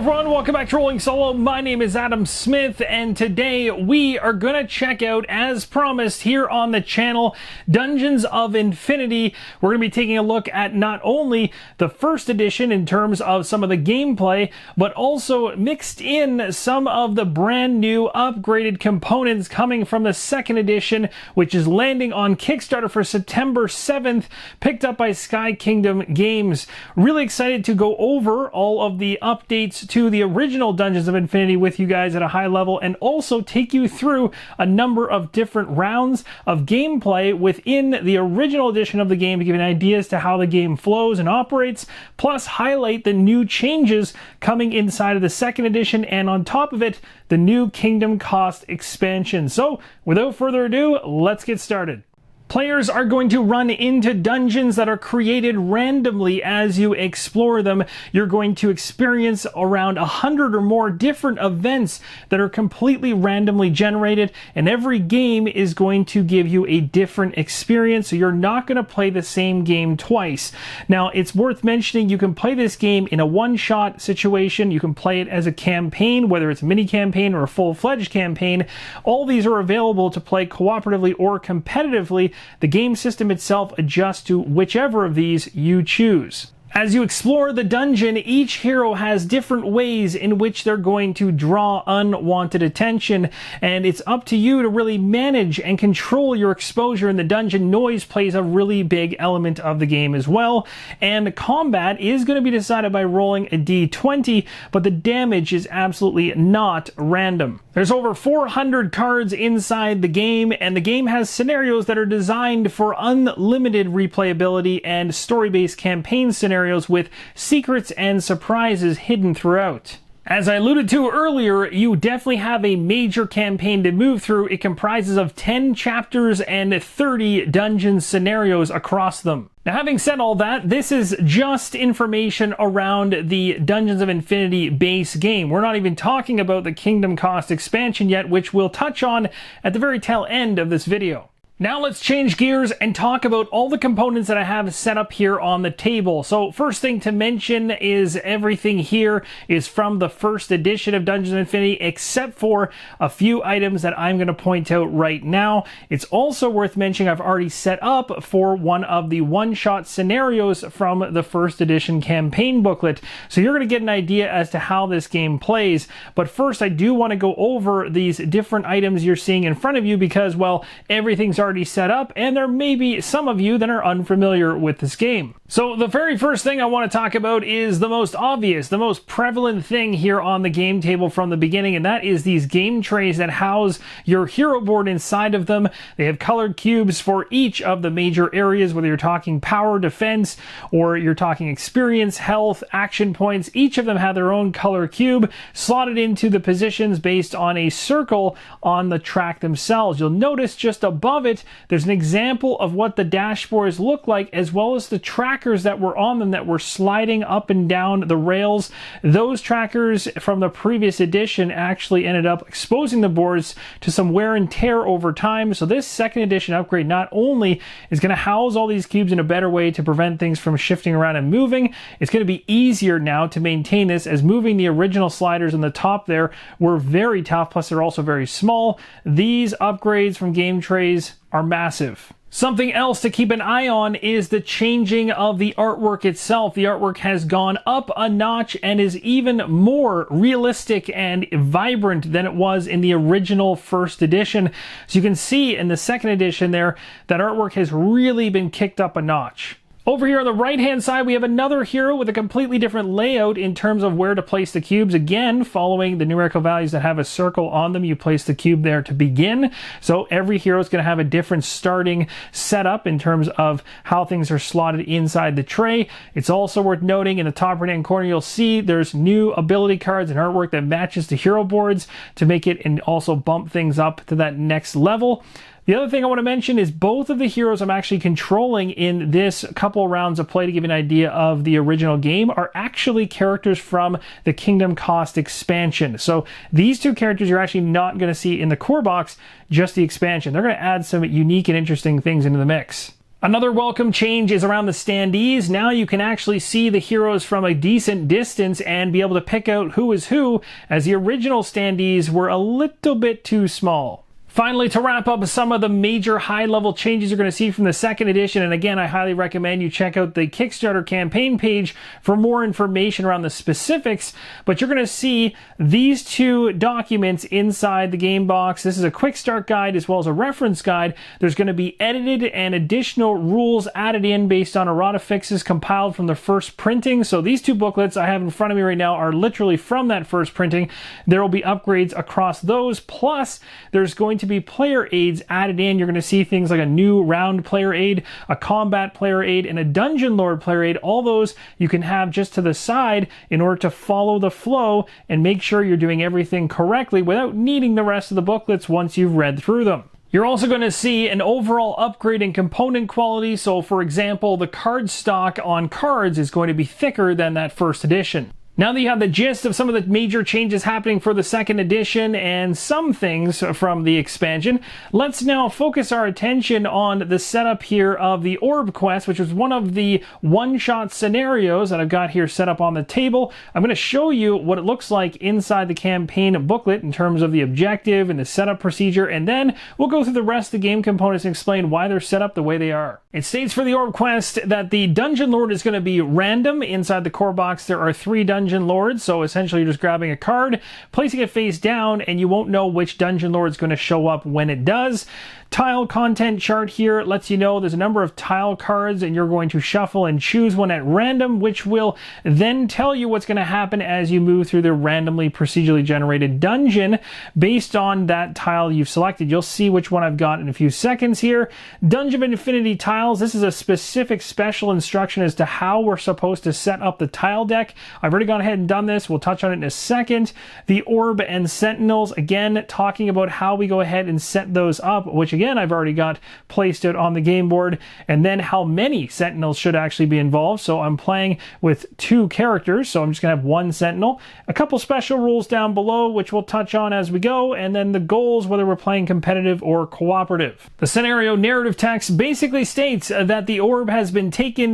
everyone, welcome back to Rolling Solo. My name is Adam Smith, and today we are going to check out, as promised here on the channel, Dungeons of Infinity. We're going to be taking a look at not only the first edition in terms of some of the gameplay, but also mixed in some of the brand new upgraded components coming from the second edition, which is landing on Kickstarter for September 7th, picked up by Sky Kingdom Games. Really excited to go over all of the updates to the original Dungeons of Infinity with you guys at a high level, and also take you through a number of different rounds of gameplay within the original edition of the game to give you an idea as to how the game flows and operates, plus highlight the new changes coming inside of the second edition, and on top of it, the new Kingdom Cost expansion. So without further ado, let's get started. Players are going to run into dungeons that are created randomly as you explore them. You're going to experience around 100 or more different events that are completely randomly generated, and every game is going to give you a different experience, so you're not going to play the same game twice. Now, it's worth mentioning you can play this game in a one-shot situation. You can play it as a campaign, whether it's a mini-campaign or a full-fledged campaign. All these are available to play cooperatively or competitively. The game system itself adjusts to whichever of these you choose. As you explore the dungeon, each hero has different ways in which they're going to draw unwanted attention, and it's up to you to really manage and control your exposure in the dungeon. Noise plays a really big element of the game as well, and combat is going to be decided by rolling a d20, but the damage is absolutely not random. There's over 400 cards inside the game, and the game has scenarios that are designed for unlimited replayability and story-based campaign scenarios with secrets and surprises hidden throughout. As I alluded to earlier, you definitely have a major campaign to move through. It comprises of 10 chapters and 30 dungeon scenarios across them. Now, having said all that, this is just information around the Dungeons of Infinity base game. We're not even talking about the Kingdom Cost expansion yet, which we'll touch on at the very tail end of this video. Now let's change gears and talk about all the components that I have set up here on the table. So first thing to mention is everything here is from the first edition of Dungeons of Infinity, except for a few items that I'm going to point out right now. It's also worth mentioning I've already set up for one of the one-shot scenarios from the first edition campaign booklet. So you're going to get an idea as to how this game plays. But first, I do want to go over these different items you're seeing in front of you because, well, everything's already set up, and there may be some of you that are unfamiliar with this game. So the very first thing I want to talk about is the most obvious, the most prevalent thing here on the game table from the beginning, and that is these game trays that house your hero board inside of them. They have colored cubes for each of the major areas, whether you're talking power, defense, or you're talking experience, health, action points. Each of them have their own color cube slotted into the positions based on a circle on the track themselves. You'll notice just above it there's an example of what the dashboards look like, as well as the trackers that were on them that were sliding up and down the rails. Those trackers from the previous edition actually ended up exposing the boards to some wear and tear over time. So this second edition upgrade not only is going to house all these cubes in a better way to prevent things from shifting around and moving, it's going to be easier now to maintain this, as moving the original sliders on the top there were very tough, plus they're also very small. These upgrades from game trays are massive. Something else to keep an eye on is the changing of the artwork itself. The artwork has gone up a notch and is even more realistic and vibrant than it was in the original first edition. So you can see in the second edition there, that artwork has really been kicked up a notch. Over here on the right-hand side, we have another hero with a completely different layout in terms of where to place the cubes. Again, following the numerical values that have a circle on them, you place the cube there to begin. So every hero is going to have a different starting setup in terms of how things are slotted inside the tray. It's also worth noting in the top right-hand corner, you'll see there's new ability cards and artwork that matches the hero boards to make it and also bump things up to that next level. The other thing I want to mention is both of the heroes I'm actually controlling in this couple rounds of play to give you an idea of the original game are actually characters from the Kingdom Cost expansion. So these two characters you're actually not going to see in the core box, just the expansion. They're going to add some unique and interesting things into the mix. Another welcome change is around the standees. Now you can actually see the heroes from a decent distance and be able to pick out who is who, as the original standees were a little bit too small. Finally, to wrap up some of the major high-level changes you're going to see from the second edition, and again, I highly recommend you check out the Kickstarter campaign page for more information around the specifics, but you're going to see these two documents inside the game box. This is a quick start guide as well as a reference guide. There's going to be edited and additional rules added in based on errata fixes compiled from the first printing. So these two booklets I have in front of me right now are literally from that first printing. There will be upgrades across those, plus there's going to be player aids added in. You're going to see things like a new round player aid, a combat player aid, and a dungeon lord player aid. All those you can have just to the side in order to follow the flow and make sure you're doing everything correctly without needing the rest of the booklets once you've read through them. You're also going to see an overall upgrade in component quality. So for example, the card stock on cards is going to be thicker than that first edition. Now that you have the gist of some of the major changes happening for the second edition and some things from the expansion, let's now focus our attention on the setup here of the Orb Quest, which is one of the one-shot scenarios that I've got here set up on the table. I'm going to show you what it looks like inside the campaign booklet in terms of the objective and the setup procedure, and then we'll go through the rest of the game components and explain why they're set up the way they are. It states for the Orb Quest that the Dungeon Lord is going to be random. Inside the core box there are 3 Dungeon Lords, so essentially you're just grabbing a card, placing it face down, and you won't know which Dungeon Lord is going to show up when it does. Tile content chart here lets you know there's a number of tile cards, and you're going to shuffle and choose one at random, which will then tell you what's going to happen as you move through the randomly procedurally generated dungeon based on that tile you've selected. You'll see which one I've got in a few seconds here. Dungeon of Infinity tiles. This is a specific special instruction as to how we're supposed to set up the tile deck. I've already gone ahead and done this. We'll touch on it in a second. The Orb and Sentinels, again, talking about how we go ahead and set those up, which again, I've already got placed out on the game board, and then how many Sentinels should actually be involved. So I'm playing with 2 characters, so I'm just gonna have 1 Sentinel. A couple special rules down below, which we'll touch on as we go, and then the goals, whether we're playing competitive or cooperative. The scenario narrative text basically states that the Orb has been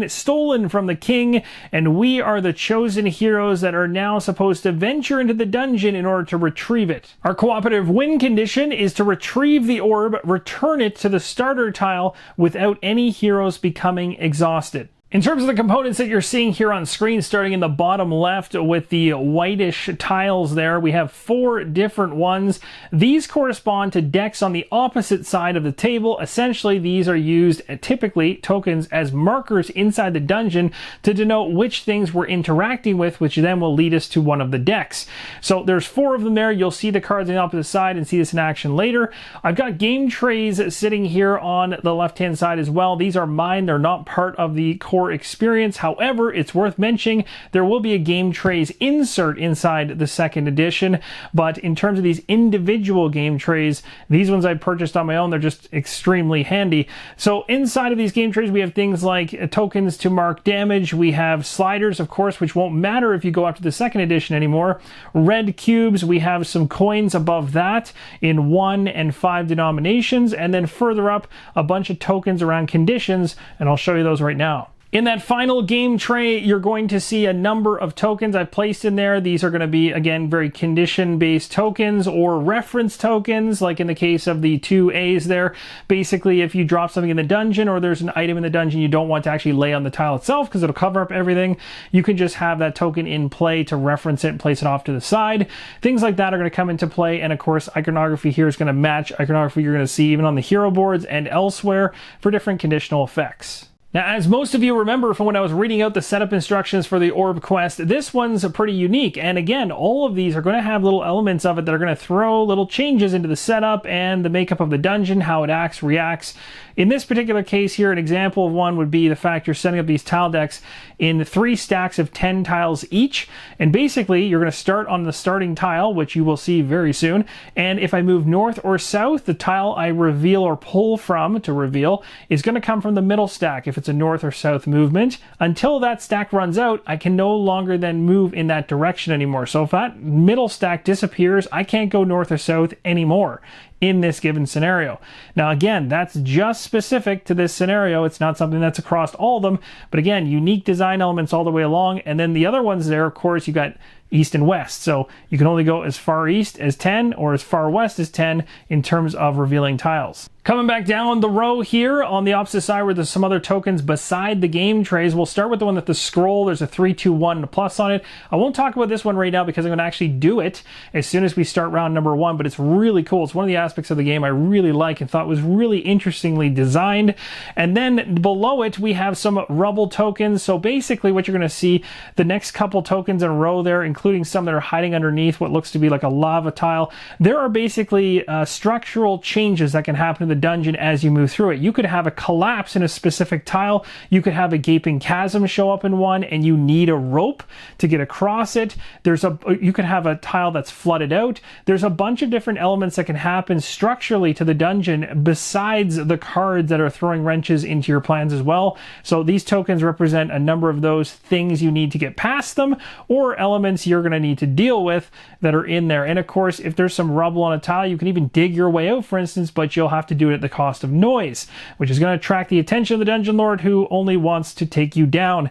stolen from the king, and we are the chosen heroes that are now supposed to venture into the dungeon in order to retrieve it. Our cooperative win condition is to retrieve the Orb, return it to the starter tile without any heroes becoming exhausted. In terms of the components that you're seeing here on screen, starting in the bottom left with the whitish tiles there, we have 4 different ones. These correspond to decks on the opposite side of the table. Essentially, these are used, typically tokens, as markers inside the dungeon to denote which things we're interacting with, which then will lead us to one of the decks. So there's 4 of them there. You'll see the cards on the opposite side and see this in action later. I've got game trays sitting here on the left-hand side as well. These are mine. They're not part of the core experience. However, it's worth mentioning there will be a game trays insert inside the second edition, but in terms of these individual game trays, these ones I purchased on my own, they're just extremely handy. So inside of these game trays we have things like tokens to mark damage, we have sliders, of course, which won't matter if you go up to the second edition anymore, red cubes, we have some coins above that in 1 and 5 denominations, and then further up a bunch of tokens around conditions, and I'll show you those right now. In that final game tray, you're going to see a number of tokens I've placed in there. These are going to be, again, very condition-based tokens or reference tokens, like in the case of the 2 A's there. Basically, if you drop something in the dungeon or there's an item in the dungeon you don't want to actually lay on the tile itself because it'll cover up everything, you can just have that token in play to reference it and place it off to the side. Things like that are going to come into play, and of course, iconography here is going to match iconography you're going to see even on the hero boards and elsewhere for different conditional effects. Now, as most of you remember from when I was reading out the setup instructions for the Orb Quest, this one's pretty unique. And again, all of these are going to have little elements of it that are going to throw little changes into the setup and the makeup of the dungeon, how it acts, reacts. In this particular case here, an example of one would be the fact you're setting up these tile decks in 3 stacks of 10 tiles each. And basically, you're going to start on the starting tile, which you will see very soon. And if I move north or south, the tile I reveal or pull from to reveal is going to come from the middle stack if it's a north or south movement. Until that stack runs out, I can no longer then move in that direction anymore. So if that middle stack disappears, I can't go north or south anymore. in this given scenario. Now again, that's just specific to this scenario. It's not something that's across all of them, but again, unique design elements all the way along. And then the other ones there, of course, you got east and west. So you can only go as far east as 10 or as far west as 10 in terms of revealing tiles. Coming back down the row here on the opposite side where there's some other tokens beside the game trays, we'll start with the one with the scroll. There's a 3, 2, 1 plus on it. I won't talk about this one right now because I'm going to actually do it as soon as we start round number 1, but it's really cool. It's one of the aspects of the game I really like and thought was really interestingly designed. And then below it, we have some rubble tokens. So basically what you're going to see, the next couple tokens in a row there, including some that are hiding underneath what looks to be like a lava tile. There are basically structural changes that can happen to the dungeon as you move through it. You could have a collapse in a specific tile. You could have a gaping chasm show up in one and you need a rope to get across it. You could have a tile that's flooded out. There's a bunch of different elements that can happen structurally to the dungeon besides the cards that are throwing wrenches into your plans as well. So these tokens represent a number of those things you need to get past them or elements you're going to need to deal with that are in there. And of course, if there's some rubble on a tile, you can even dig your way out, for instance, but you'll have to do it at the cost of noise, which is going to attract the attention of the dungeon lord who only wants to take you down.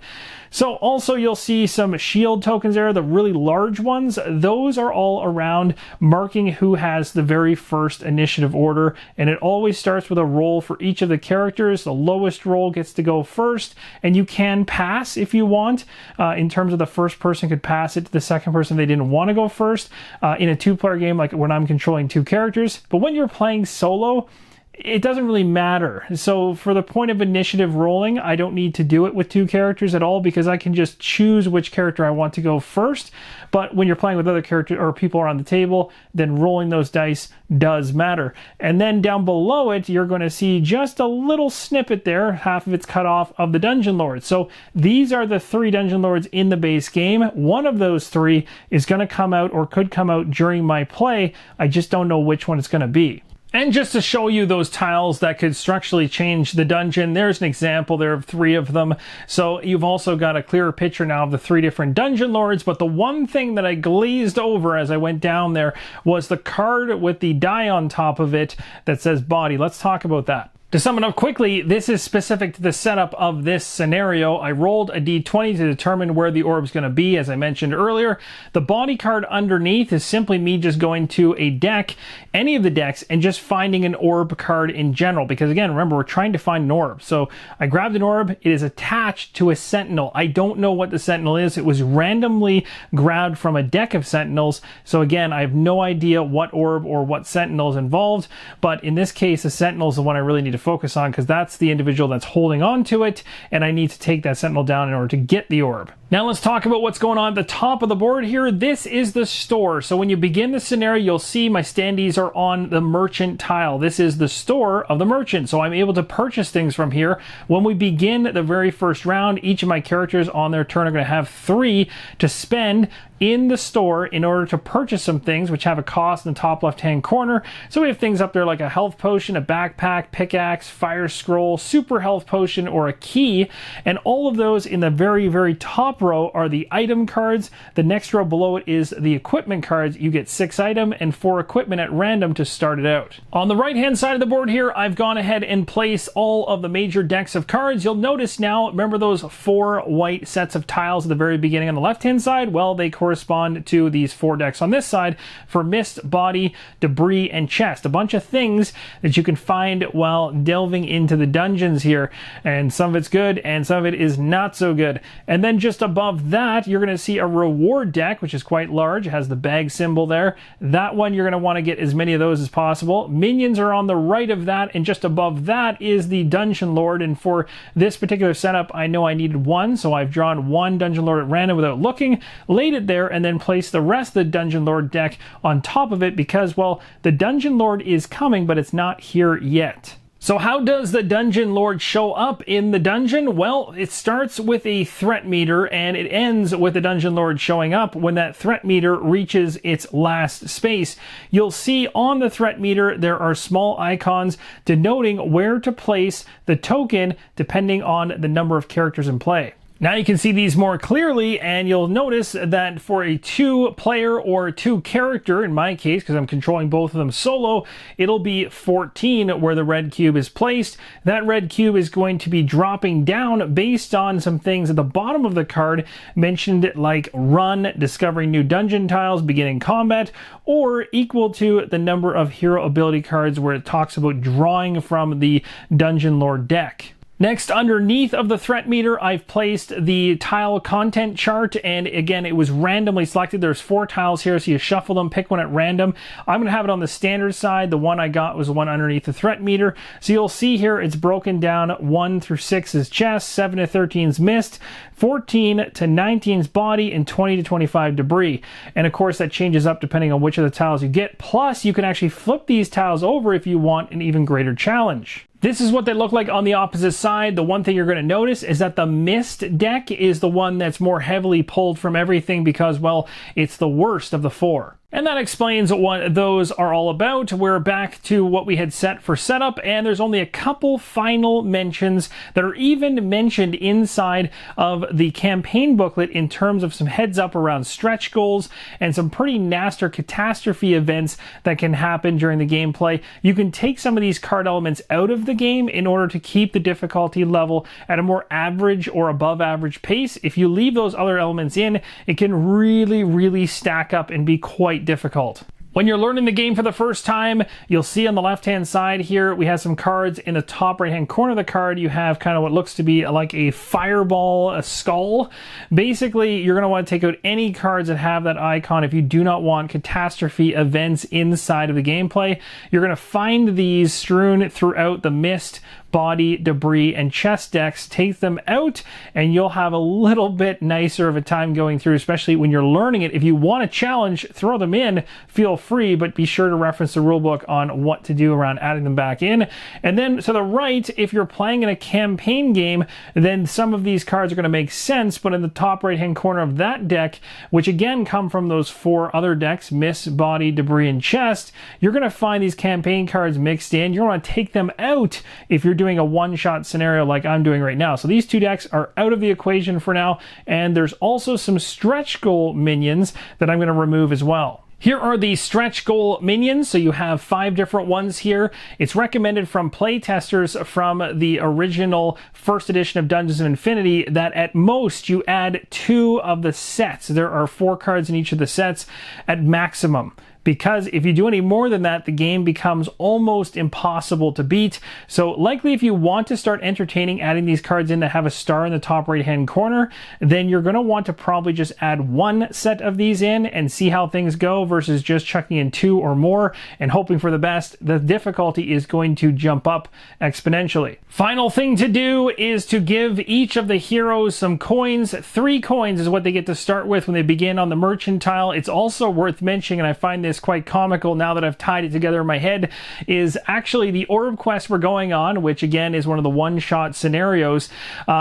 So also you'll see some shield tokens there, the really large ones. Those are all around marking who has the very first initiative order, and it always starts with a roll for each of the characters. The lowest roll gets to go first, and you can pass if you want. In terms of the first person could pass it to the second person they didn't want to go first in a two-player game like when I'm controlling two characters. But when you're playing solo, it doesn't really matter. So for the point of initiative rolling, I don't need to do it with two characters at all because I can just choose which character I want to go first. But when you're playing with other characters or people around the table, then rolling those dice does matter. And then down below it, you're going to see just a little snippet there, half of it's cut off, of the dungeon lord. So these are the 3 dungeon lords in the base game. One of those 3 is going to come out or could come out during my play. I just don't know which one it's going to be. And just to show you those tiles that could structurally change the dungeon, there's an example there of 3 of them. So you've also got a clearer picture now of the 3 different dungeon lords. But the one thing that I glazed over as I went down there was the card with the die on top of it that says body. Let's talk about that. To sum it up quickly, this is specific to the setup of this scenario. I rolled a d20 to determine where the orb's going to be, as I mentioned earlier. The body card underneath is simply me just going to a deck, any of the decks, and just finding an orb card in general. Because again, remember, we're trying to find an orb. So I grabbed an orb. It is attached to a sentinel. I don't know what the sentinel is. It was randomly grabbed from a deck of sentinels. So again, I have no idea what orb or what sentinel is involved. But in this case, the sentinel is the one I really need to focus on because that's the individual that's holding on to it, and I need to take that sentinel down in order to get the orb. Now let's talk about what's going on at the top of the board here. This is the store. So when you begin the scenario, you'll see my standees are on the merchant tile. This is the store of the merchant. So I'm able to purchase things from here. When we begin the very first round, each of my characters on their turn are going to have 3 to spend in the store in order to purchase some things which have a cost in the top left-hand corner. So we have things up there like a health potion, a backpack, pickaxe, fire scroll, super health potion, or a key. And all of those in the very, very top row are the item cards. The next row below it is the equipment cards. You get 6 item and 4 equipment at random to start it out. On the right-hand side of the board here, I've gone ahead and placed all of the major decks of cards. You'll notice now, remember those 4 white sets of tiles at the very beginning on the left-hand side? Well, they correspond to these 4 decks on this side for mist, body, debris, and chest. A bunch of things that you can find while delving into the dungeons here. And some of it's good and some of it is not so good. And then just above that, you're going to see a reward deck, which is quite large. It has the bag symbol there. That one, you're going to want to get as many of those as possible. Minions are on the right of that, and just above that is the Dungeon Lord. And for this particular setup, I know I needed 1, so I've drawn 1 Dungeon Lord at random without looking, laid it there, and then placed the rest of the Dungeon Lord deck on top of it because, well, the Dungeon Lord is coming, but it's not here yet. So how does the Dungeon Lord show up in the dungeon? Well, it starts with a threat meter and it ends with the Dungeon Lord showing up when that threat meter reaches its last space. You'll see on the threat meter there are small icons denoting where to place the token depending on the number of characters in play. Now you can see these more clearly, and you'll notice that for a 2-player or 2-character, in my case, because I'm controlling both of them solo, it'll be 14 where the red cube is placed. That red cube is going to be dropping down based on some things at the bottom of the card mentioned, like run, discovering new dungeon tiles, beginning combat, or equal to the number of hero ability cards where it talks about drawing from the Dungeon Lore deck. Next, underneath of the threat meter, I've placed the tile content chart, and again, it was randomly selected. There's 4 tiles here, so you shuffle them, pick one at random. I'm gonna have it on the standard side. The one I got was the one underneath the threat meter. So you'll see here, it's broken down. 1 through 6 is chest, 7 to 13 is mist, 14 to 19 is body, and 20 to 25 debris. And of course, that changes up depending on which of the tiles you get. Plus, you can actually flip these tiles over if you want an even greater challenge. This is what they look like on the opposite side. The one thing you're going to notice is that the Mist deck is the one that's more heavily pulled from everything because, well, it's the worst of the 4. And that explains what those are all about. We're back to what we had set for setup, and there's only a couple final mentions that are even mentioned inside of the campaign booklet in terms of some heads up around stretch goals and some pretty nasty catastrophe events that can happen during the gameplay. You can take some of these card elements out of the game in order to keep the difficulty level at a more average or above average pace. If you leave those other elements in, it can really stack up and be quite difficult. When you're learning the game for the first time, you'll see on the left-hand side here, we have some cards. In the top right-hand corner of the card, you have kind of what looks to be like a fireball, a skull. Basically, you're going to want to take out any cards that have that icon if you do not want catastrophe events inside of the gameplay. You're going to find these strewn throughout the Mist, body, debris, and chest decks. Take them out, and you'll have a little bit nicer of a time going through, especially when you're learning it. If you want a challenge, throw them in, feel free, but be sure to reference the rulebook on what to do around adding them back in. And then to the right, if you're playing in a campaign game, then some of these cards are going to make sense, but in the top right-hand corner of that deck, which again come from those 4 other decks, Mist, Body, Debris, and Chest, you're going to find these campaign cards mixed in. You're going to take them out if you're doing a one-shot scenario like I'm doing right now. So these 2 decks are out of the equation for now, and there's also some stretch goal minions that I'm going to remove as well. Here are the stretch goal minions. So you have 5 different ones here. It's recommended from playtesters from the original first edition of Dungeons of Infinity that at most you add 2 of the sets. There are 4 cards in each of the sets at maximum, because if you do any more than that, the game becomes almost impossible to beat. So likely if you want to start entertaining adding these cards in that have a star in the top right-hand corner, then you're going to want to probably just add 1 set of these in and see how things go versus just chucking in 2 or more and hoping for the best. The difficulty is going to jump up exponentially. Final thing to do is to give each of the heroes some coins. 3 coins is what they get to start with when they begin on the merchant tile. It's also worth mentioning, and I find this quite comical now that I've tied it together in my head, is actually the orb quest we're going on, which again is one of the one-shot scenarios.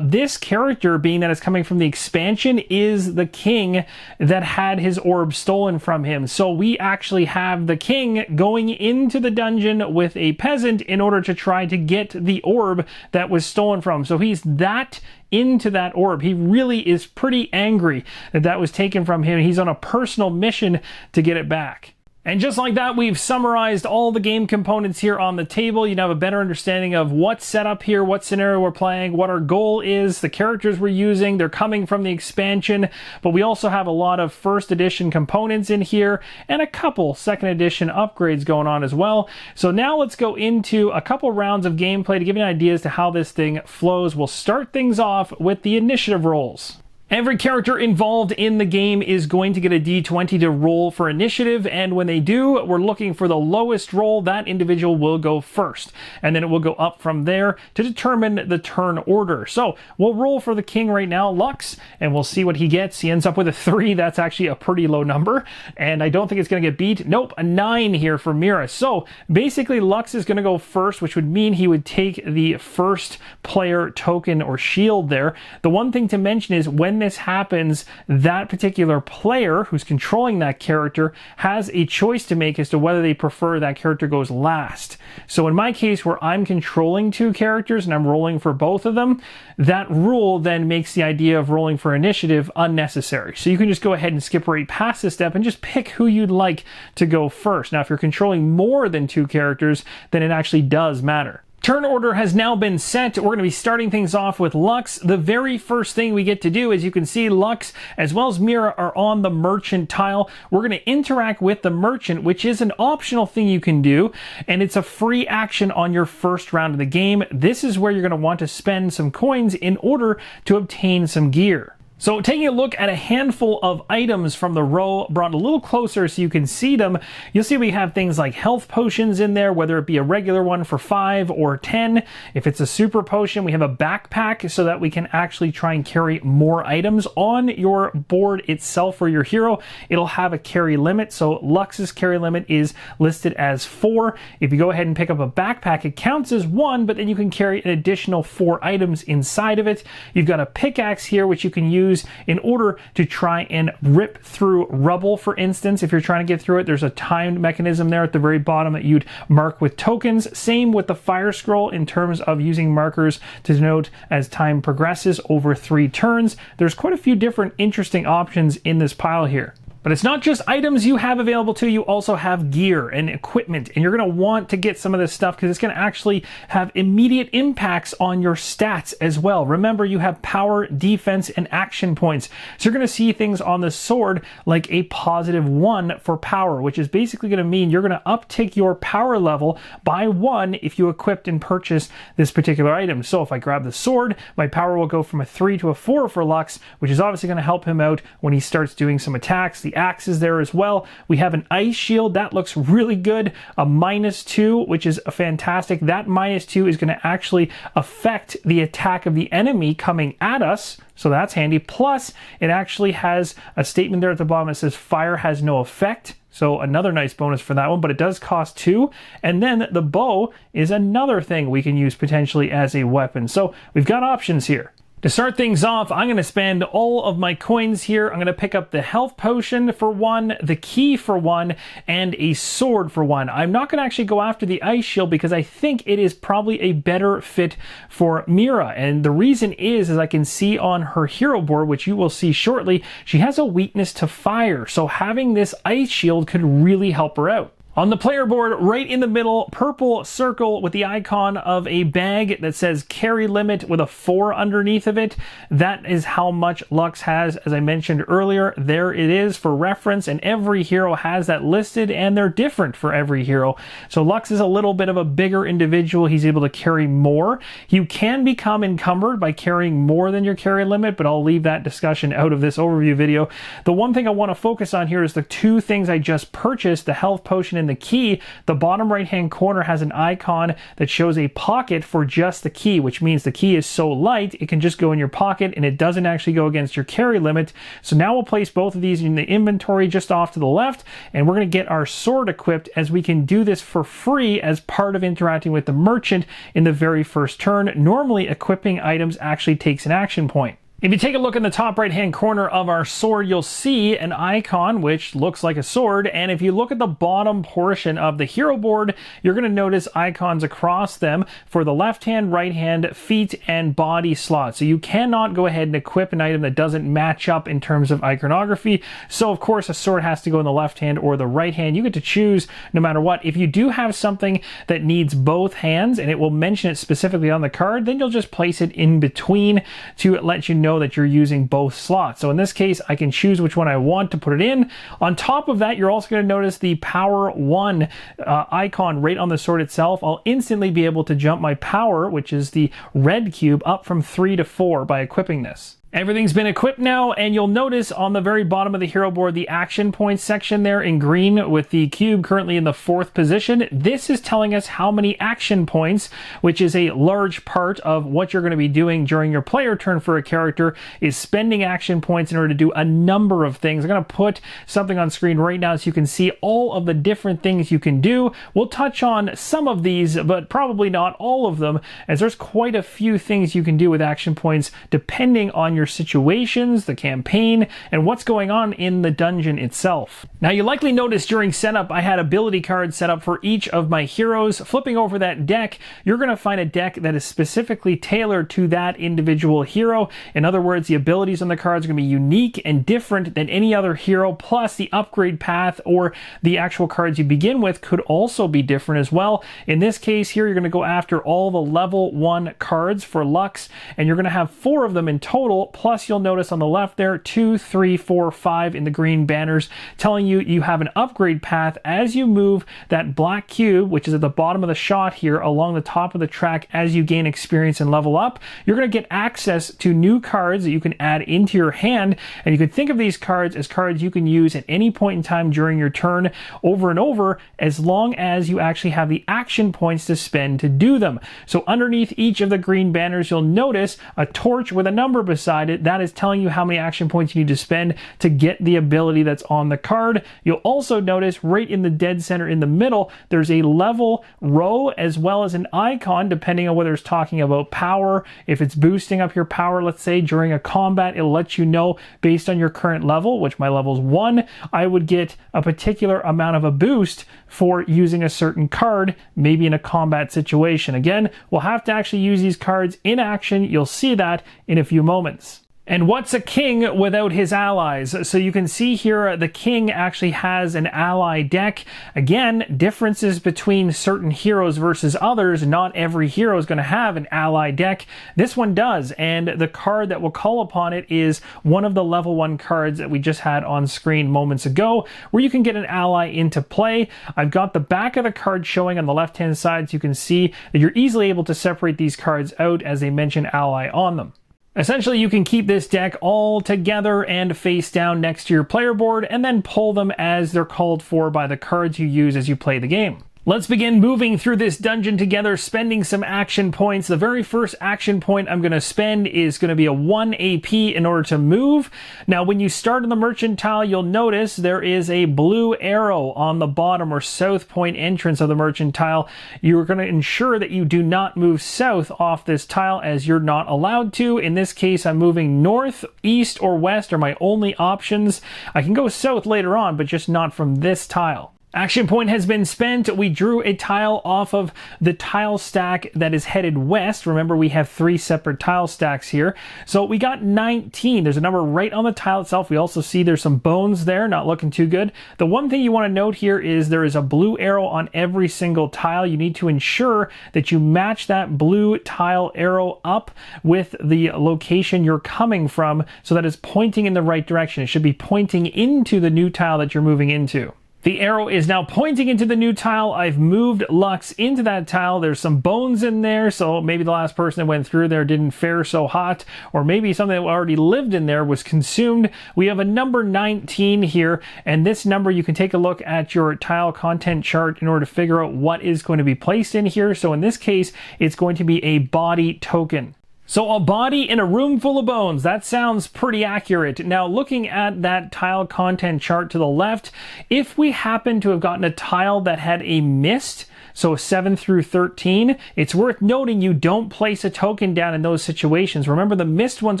This character, being that it's coming from the expansion, is the king that had his orb stolen from him. So we actually have the king going into the dungeon with a peasant in order to try to get the orb that was stolen from him. So he's that into that orb. He really is pretty angry that that was taken from him. He's on a personal mission to get it back. And just like that, we've summarized all the game components here on the table. You have a better understanding of what's set up here, what scenario we're playing, what our goal is, the characters we're using. They're coming from the expansion, but we also have a lot of first edition components in here and a couple second edition upgrades going on as well. So now let's go into a couple rounds of gameplay to give you an idea as to how this thing flows. We'll start things off with the initiative rolls. Every character involved in the game is going to get a d20 to roll for initiative, and when they do, we're looking for the lowest roll. That individual will go first, and then it will go up from there to determine the turn order. So we'll roll for the king right now, Lux, and we'll see what he gets. He ends up with a 3. That's actually a pretty low number, and I don't think it's going to get beat. Nope, a 9 here for Mira. So basically, Lux is going to go first, which would mean he would take the first player token or shield there. The one thing to mention is when when this happens, that particular player who's controlling that character has a choice to make as to whether they prefer that character goes last. So in my case, where I'm controlling two characters and I'm rolling for both of them, that rule then makes the idea of rolling for initiative unnecessary. So you can just go ahead and skip right past this step and just pick who you'd like to go first. Now, if you're controlling more than two characters, then it actually does matter. Turn order has now been set. We're going to be starting things off with Lux. The very first thing we get to do, as you can see, Lux as well as Mira are on the merchant tile. We're going to interact with the merchant, which is an optional thing you can do, and it's a free action on your first round of the game. This is where you're going to want to spend some coins in order to obtain some gear. So taking a look at a handful of items from the row, brought a little closer so you can see them, you'll see we have things like health potions in there, whether it be a regular one for 5 or 10. If it's a super potion, we have a backpack so that we can actually try and carry more items. On your board itself for your hero, it'll have a carry limit. So Lux's carry limit is listed as 4. If you go ahead and pick up a backpack, it counts as 1, but then you can carry an additional 4 items inside of it. You've got a pickaxe here, which you can use in order to try and rip through rubble, for instance. If you're trying to get through it, there's a timed mechanism there at the very bottom that you'd mark with tokens. Same with the fire scroll in terms of using markers to denote as time progresses over 3 turns. There's quite a few different interesting options in this pile here. But it's not just items you have available to you, also have gear and equipment, and you're going to want to get some of this stuff because it's going to actually have immediate impacts on your stats as well. Remember, you have power, defense, and action points. So you're going to see things on the sword like a +1 for power, which is basically going to mean you're going to uptick your power level by 1 if you equipped and purchase this particular item. So if I grab the sword, my power will go from a 3 to a 4 for Lux, which is obviously going to help him out when he starts doing some attacks. The axe is there as well. We have an ice shield that looks really good, a -2, which is fantastic. That -2 is going to actually affect the attack of the enemy coming at us, so that's handy. Plus, it actually has a statement there at the bottom that says fire has no effect. So another nice bonus for that one, but it does cost 2. And then the bow is another thing we can use potentially as a weapon. So we've got options here. To start things off, I'm going to spend all of my coins here. I'm going to pick up the health potion for 1, the key for 1, and a sword for 1. I'm not going to actually go after the ice shield because I think it is probably a better fit for Mira. And the reason is, as I can see on her hero board, which you will see shortly, she has a weakness to fire. So having this ice shield could really help her out. On the player board, right in the middle, purple circle with the icon of a bag that says carry limit with a 4 underneath of it. That is how much Lux has, as I mentioned earlier. There it is for reference, and every hero has that listed, and they're different for every hero. So Lux is a little bit of a bigger individual. He's able to carry more. You can become encumbered by carrying more than your carry limit, but I'll leave that discussion out of this overview video. The one thing I want to focus on here is the 2 things I just purchased, the health potion and the key. The bottom right hand corner has an icon that shows a pocket for just the key, which means the key is so light it can just go in your pocket and it doesn't actually go against your carry limit. So now we'll place both of these in the inventory just off to the left, and we're going to get our sword equipped, as we can do this for free as part of interacting with the merchant in the very first turn. Normally equipping items actually takes an action point. If you take a look in the top right hand corner of our sword, you'll see an icon which looks like a sword, and if you look at the bottom portion of the hero board, you're going to notice icons across them for the left hand, right hand, feet, and body slots. So you cannot go ahead and equip an item that doesn't match up in terms of iconography. So of course a sword has to go in the left hand or the right hand. You get to choose no matter what. If you do have something that needs both hands, and it will mention it specifically on the card, then you'll just place it in between to let you know that you're using both slots. So in this case, I can choose which one I want to put it in. On top of that, you're also going to notice the power 1 icon right on the sword itself. I'll instantly be able to jump my power, which is the red cube, up from 3 to 4 by equipping this. Everything's been equipped now, and you'll notice on the very bottom of the hero board the action points section there in green with the cube currently in the 4th position. This is telling us how many action points, which is a large part of what you're going to be doing during your player turn for a character, is spending action points in order to do a number of things. I'm going to put something on screen right now so you can see all of the different things you can do. We'll touch on some of these, but probably not all of them, as there's quite a few things you can do with action points depending on your situations, the campaign, and what's going on in the dungeon itself. Now, you likely noticed during setup, I had ability cards set up for each of my heroes. Flipping over that deck, you're going to find a deck that is specifically tailored to that individual hero. In other words, the abilities on the cards are going to be unique and different than any other hero, plus the upgrade path or the actual cards you begin with could also be different as well. In this case here, you're going to go after all the level 1 cards for Lux, and you're going to have 4 of them in total, plus you'll notice on the left there 2, 3, 4, 5 in the green banners telling you have an upgrade path as you move that black cube, which is at the bottom of the shot here, along the top of the track. As you gain experience and level up, you're going to get access to new cards that you can add into your hand, and you can think of these cards as cards you can use at any point in time during your turn over and over, as long as you actually have the action points to spend to do them. So underneath each of the green banners, you'll notice a torch with a number beside it. That is telling you how many action points you need to spend to get the ability that's on the card. You'll also notice right in the dead center in the middle, there's a level row as well as an icon, depending on whether it's talking about power. If it's boosting up your power, let's say during a combat, it'll let you know based on your current level, which my level is 1, I would get a particular amount of a boost for using a certain card, maybe in a combat situation. Again, we'll have to actually use these cards in action. You'll see that in a few moments. And what's a king without his allies? So you can see here the king actually has an ally deck. Again, differences between certain heroes versus others. Not every hero is going to have an ally deck. This one does, and the card that will call upon it is one of the level 1 cards that we just had on screen moments ago, where you can get an ally into play. I've got the back of the card showing on the left-hand side, so you can see that you're easily able to separate these cards out as they mention ally on them. Essentially, you can keep this deck all together and face down next to your player board, and then pull them as they're called for by the cards you use as you play the game. Let's begin moving through this dungeon together, spending some action points. The very first action point I'm going to spend is going to be a 1 AP in order to move. Now, when you start on the merchant tile, you'll notice there is a blue arrow on the bottom or south point entrance of the merchant tile. You're going to ensure that you do not move south off this tile, as you're not allowed to. In this case, I'm moving north, east, or west are my only options. I can go south later on, but just not from this tile. Action point has been spent. We drew a tile off of the tile stack that is headed west. Remember, we have 3 separate tile stacks here. So we got 19. There's a number right on the tile itself. We also see there's some bones there, not looking too good. The one thing you want to note here is there is a blue arrow on every single tile. You need to ensure that you match that blue tile arrow up with the location you're coming from so that it's pointing in the right direction. It should be pointing into the new tile that you're moving into. The arrow is now pointing into the new tile. I've moved Lux into that tile. There's some bones in there, so maybe the last person that went through there didn't fare so hot, or maybe something that already lived in there was consumed. We have a number 19 here, and this number, you can take a look at your tile content chart in order to figure out what is going to be placed in here. So in this case, it's going to be a body token. So a body in a room full of bones, that sounds pretty accurate. Now, looking at that tile content chart to the left, if we happen to have gotten a tile that had a mist, so 7 through 13, it's worth noting you don't place a token down in those situations. Remember, the missed ones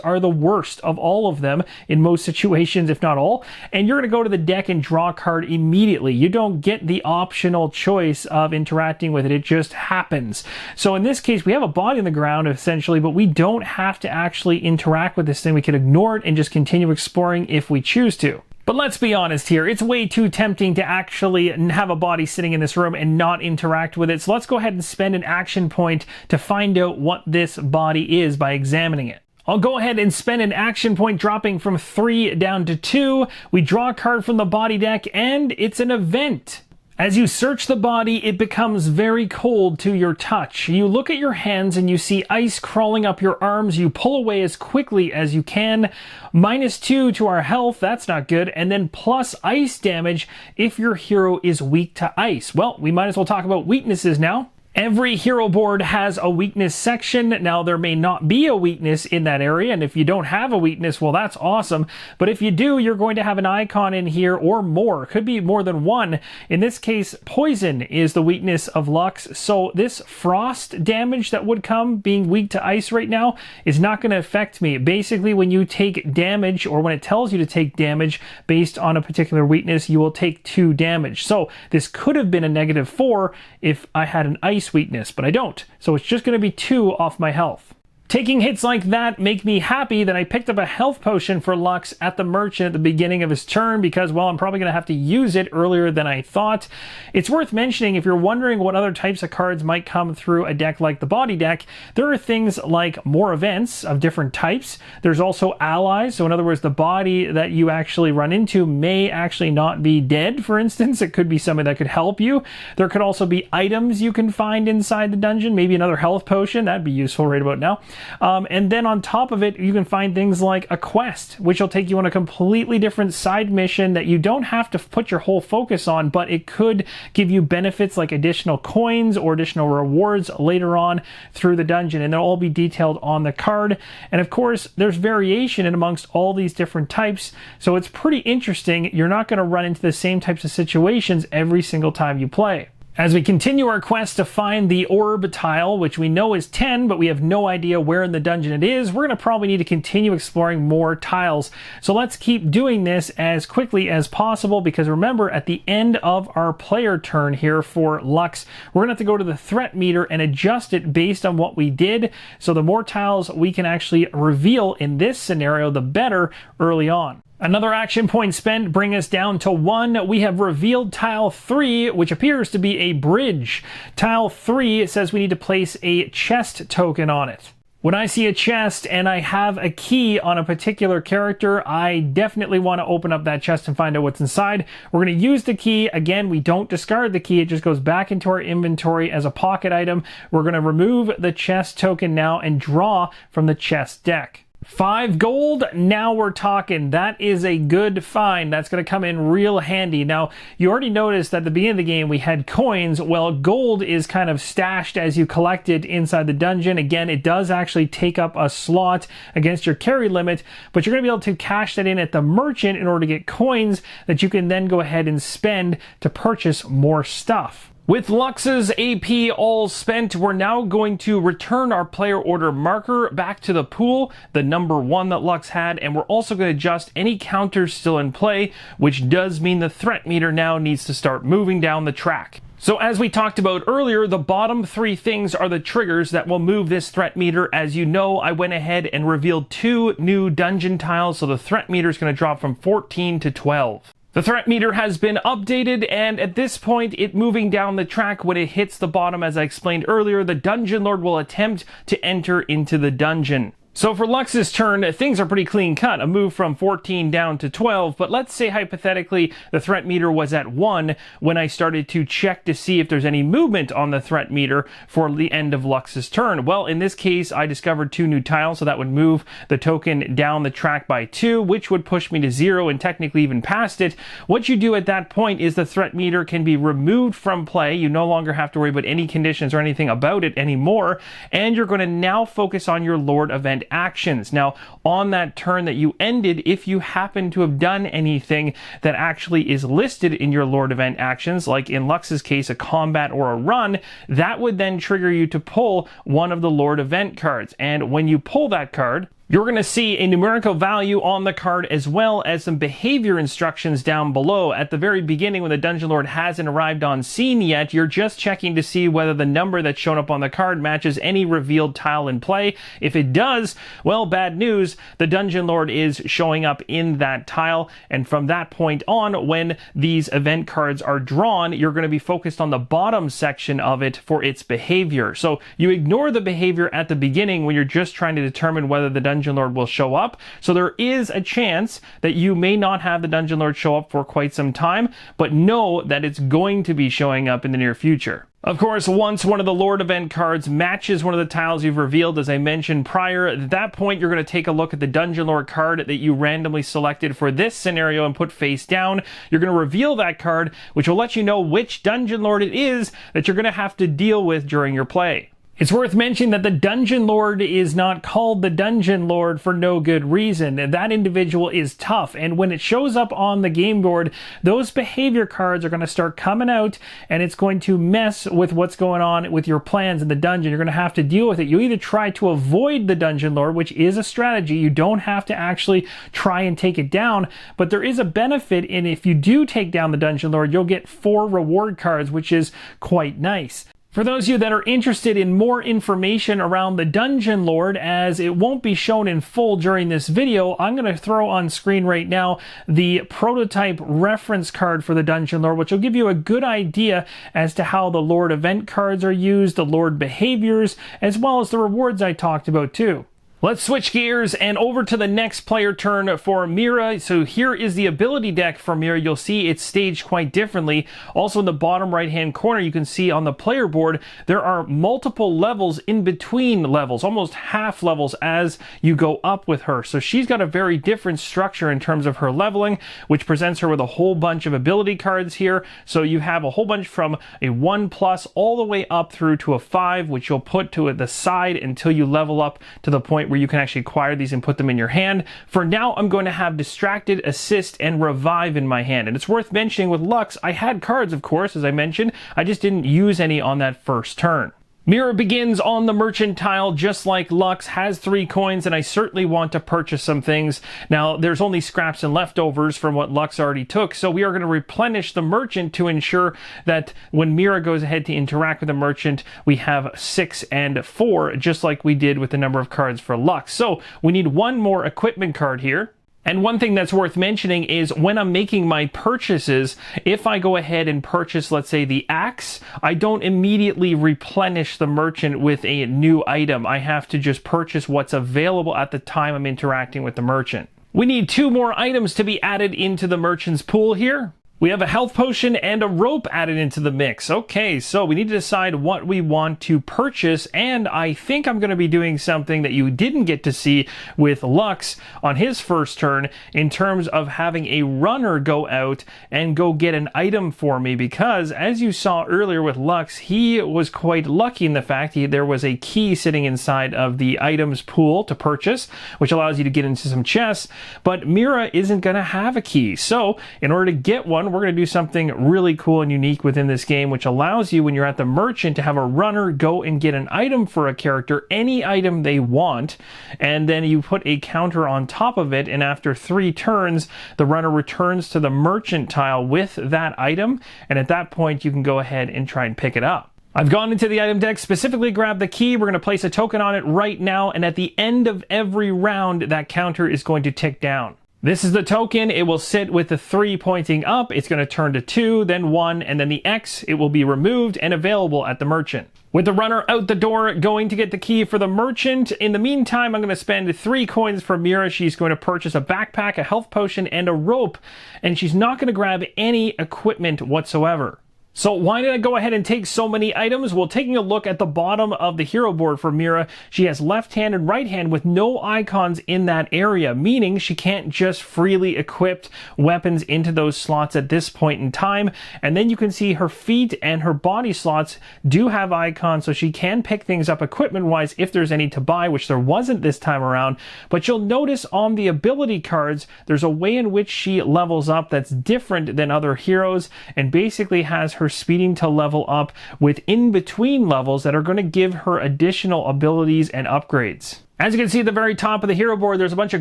are the worst of all of them in most situations, if not all, and you're going to go to the deck and draw a card immediately. You don't get the optional choice of interacting with it. It just happens. So in this case, we have a body on the ground, essentially, but we don't have to actually interact with this thing. We can ignore it and just continue exploring if we choose to. But let's be honest here, it's way too tempting to actually have a body sitting in this room and not interact with it. So let's go ahead and spend an action point to find out what this body is by examining it. I'll go ahead and spend an action point dropping from 3 down to 2. We draw a card from the body deck, and it's an event. As you search the body, it becomes very cold to your touch. You look at your hands and you see ice crawling up your arms. You pull away as quickly as you can. -2 to our health, that's not good. And then plus ice damage if your hero is weak to ice. Well, we might as well talk about weaknesses now. Every hero board has a weakness section. Now, there may not be a weakness in that area, and if you don't have a weakness, well, that's awesome. But if you do, you're going to have an icon in here or more. Could be more than one. In this case, poison is the weakness of Lux. So this frost damage that would come, being weak to ice right now, is not going to affect me. Basically, when you take damage, or when it tells you to take damage based on a particular weakness, you will take 2 damage. So this could have been a -4 if I had an ice weakness, but I don't. So it's just going to be 2 off my health. Taking hits like that make me happy that I picked up a health potion for Lux at the merchant at the beginning of his turn because, well, I'm probably going to have to use it earlier than I thought. It's worth mentioning, if you're wondering what other types of cards might come through a deck like the body deck, there are things like more events of different types. There's also allies. So in other words, the body that you actually run into may actually not be dead, for instance. It could be something that could help you. There could also be items you can find inside the dungeon, maybe another health potion. That'd be useful right about now. And then on top of it, you can find things like a quest, which will take you on a completely different side mission that you don't have to put your whole focus on, but it could give you benefits like additional coins or additional rewards later on through the dungeon, and they'll all be detailed on the card. And of course, there's variation in amongst all these different types, so it's pretty interesting. You're not going to run into the same types of situations every single time you play. As we continue our quest to find the orb tile, which we know is 10, but we have no idea where in the dungeon it is, we're going to probably need to continue exploring more tiles. So let's keep doing this as quickly as possible, because remember, at the end of our player turn here for Lux, we're going to have to go to the threat meter and adjust it based on what we did. So the more tiles we can actually reveal in this scenario, the better early on. Another action point spent bring us down to 1. We have revealed tile 3, which appears to be a bridge. Tile 3 says we need to place a chest token on it. When I see a chest and I have a key on a particular character, I definitely want to open up that chest and find out what's inside. We're going to use the key. Again, we don't discard the key. It just goes back into our inventory as a pocket item. We're going to remove the chest token now and draw from the chest deck. 5 gold, now we're talking. That is a good find. That's going to come in real handy. Now, you already noticed at the beginning of the game we had coins. Well, gold is kind of stashed as you collect it inside the dungeon. Again, it does actually take up a slot against your carry limit, but you're going to be able to cash that in at the merchant in order to get coins that you can then go ahead and spend to purchase more stuff. With Lux's AP all spent, we're now going to return our player order marker back to the pool, the number 1 that Lux had, and we're also going to adjust any counters still in play, which does mean the threat meter now needs to start moving down the track. So as we talked about earlier, the bottom 3 things are the triggers that will move this threat meter. As you know, I went ahead and revealed 2 new dungeon tiles, so the threat meter is going to drop from 14 to 12. The threat meter has been updated, and at this point, it moving down the track, when it hits the bottom, as I explained earlier, the Dungeon Lord will attempt to enter into the dungeon. So for Lux's turn, things are pretty clean cut, a move from 14 down to 12, but let's say hypothetically the threat meter was at 1 when I started to check to see if there's any movement on the threat meter for the end of Lux's turn. Well, in this case, I discovered 2 new tiles, so that would move the token down the track by 2, which would push me to 0 and technically even past it. What you do at that point is the threat meter can be removed from play. You no longer have to worry about any conditions or anything about it anymore, and you're going to now focus on your Lord event actions. Now, on that turn that you ended, if you happen to have done anything that actually is listed in your Lord event actions, like in Lux's case, a combat or a run, that would then trigger you to pull one of the Lord event cards. And when you pull that card, you're going to see a numerical value on the card as well as some behavior instructions down below. At the very beginning, when the Dungeon Lord hasn't arrived on scene yet, you're just checking to see whether the number that's shown up on the card matches any revealed tile in play. If it does, well, bad news, the Dungeon Lord is showing up in that tile, and from that point on, when these event cards are drawn, you're going to be focused on the bottom section of it for its behavior. So you ignore the behavior at the beginning when you're just trying to determine whether the Dungeon Lord will show up. So there is a chance that you may not have the Dungeon Lord show up for quite some time, but know that it's going to be showing up in the near future. Of course, once one of the Lord event cards matches one of the tiles you've revealed, as I mentioned prior, at that point you're going to take a look at the Dungeon Lord card that you randomly selected for this scenario and put face down. You're going to reveal that card, which will let you know which Dungeon Lord it is that you're going to have to deal with during your play. It's worth mentioning that the Dungeon Lord is not called the Dungeon Lord for no good reason. That individual is tough, and when it shows up on the game board, those behavior cards are going to start coming out, and it's going to mess with what's going on with your plans in the dungeon. You're going to have to deal with it. You either try to avoid the Dungeon Lord, which is a strategy. You don't have to actually try and take it down, but there is a benefit in if you do take down the Dungeon Lord, you'll get 4 reward cards, which is quite nice. For those of you that are interested in more information around the Dungeon Lord, as it won't be shown in full during this video, I'm going to throw on screen right now the prototype reference card for the Dungeon Lord, which will give you a good idea as to how the Lord event cards are used, the Lord behaviors, as well as the rewards I talked about too. Let's switch gears and over to the next player turn for Mira. So here is the ability deck for Mira. You'll see it's staged quite differently. Also in the bottom right hand corner, you can see on the player board, there are multiple levels in between levels, almost half levels as you go up with her. So she's got a very different structure in terms of her leveling, which presents her with a whole bunch of ability cards here. So you have a whole bunch from a 1+ all the way up through to a 5, which you'll put to the side until you level up to the point where you can actually acquire these and put them in your hand. For now, I'm going to have Distracted, Assist, and Revive in my hand. And it's worth mentioning with Lux, I had cards, of course, as I mentioned. I just didn't use any on that first turn. Mira begins on the merchant tile just like Lux, has 3 coins, and I certainly want to purchase some things. Now, there's only scraps and leftovers from what Lux already took, so we are going to replenish the merchant to ensure that when Mira goes ahead to interact with the merchant, we have 6 and 4, just like we did with the number of cards for Lux. So we need 1 more equipment card here. And one thing that's worth mentioning is when I'm making my purchases, if I go ahead and purchase, let's say, the axe, I don't immediately replenish the merchant with a new item. I have to just purchase what's available at the time I'm interacting with the merchant. We need 2 more items to be added into the merchant's pool here. We have a health potion and a rope added into the mix. Okay, so we need to decide what we want to purchase, and I think I'm going to be doing something that you didn't get to see with Lux on his first turn in terms of having a runner go out and go get an item for me, because as you saw earlier with Lux, he was quite lucky in the fact there was a key sitting inside of the items pool to purchase, which allows you to get into some chests, but Mira isn't going to have a key. So in order to get one, we're going to do something really cool and unique within this game, which allows you, when you're at the merchant, to have a runner go and get an item for a character, any item they want, and then you put a counter on top of it, and after 3 turns, the runner returns to the merchant tile with that item, and at that point, you can go ahead and try and pick it up. I've gone into the item deck, specifically grabbed the key. We're going to place a token on it right now, and at the end of every round, that counter is going to tick down. This is the token. It will sit with the 3 pointing up. It's going to turn to 2, then 1, and then the X. It will be removed and available at the merchant. With the runner out the door, going to get the key for the merchant. In the meantime, I'm going to spend 3 coins for Mira. She's going to purchase a backpack, a health potion, and a rope, and she's not going to grab any equipment whatsoever. So why did I go ahead and take so many items? Well, taking a look at the bottom of the hero board for Mira, she has left hand and right hand with no icons in that area, meaning she can't just freely equip weapons into those slots at this point in time. And then you can see her feet and her body slots do have icons, so she can pick things up equipment-wise if there's any to buy, which there wasn't this time around. But you'll notice on the ability cards, there's a way in which she levels up that's different than other heroes, and basically has her speeding to level up with in-between levels that are going to give her additional abilities and upgrades. As you can see at the very top of the hero board, there's a bunch of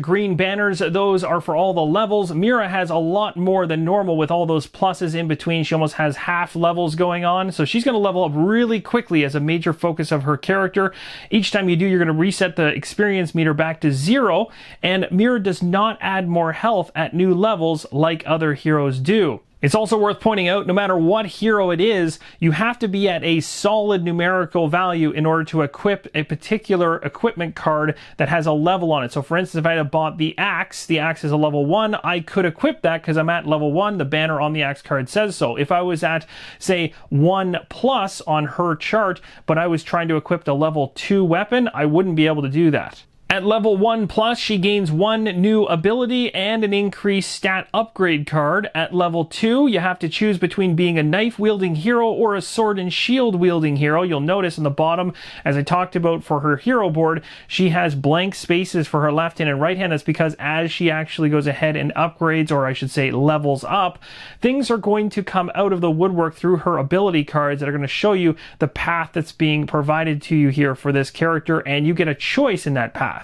green banners. Those are for all the levels. Mira has a lot more than normal with all those pluses in between. She almost has half levels going on. So she's going to level up really quickly as a major focus of her character. Each time you do, you're going to reset the experience meter back to 0. And Mira does not add more health at new levels like other heroes do. It's also worth pointing out, no matter what hero it is, you have to be at a solid numerical value in order to equip a particular equipment card that has a level on it. So for instance, if I had bought the axe is a level 1, I could equip that because I'm at level 1, the banner on the axe card says so. If I was at, say, 1+ on her chart, but I was trying to equip the level 2 weapon, I wouldn't be able to do that. At level 1+, she gains 1 new ability and an increased stat upgrade card. At level 2, you have to choose between being a knife-wielding hero or a sword and shield-wielding hero. You'll notice on the bottom, as I talked about for her hero board, she has blank spaces for her left hand and right hand. That's because as she actually goes ahead and upgrades, or I should say levels up, things are going to come out of the woodwork through her ability cards that are going to show you the path that's being provided to you here for this character, and you get a choice in that path.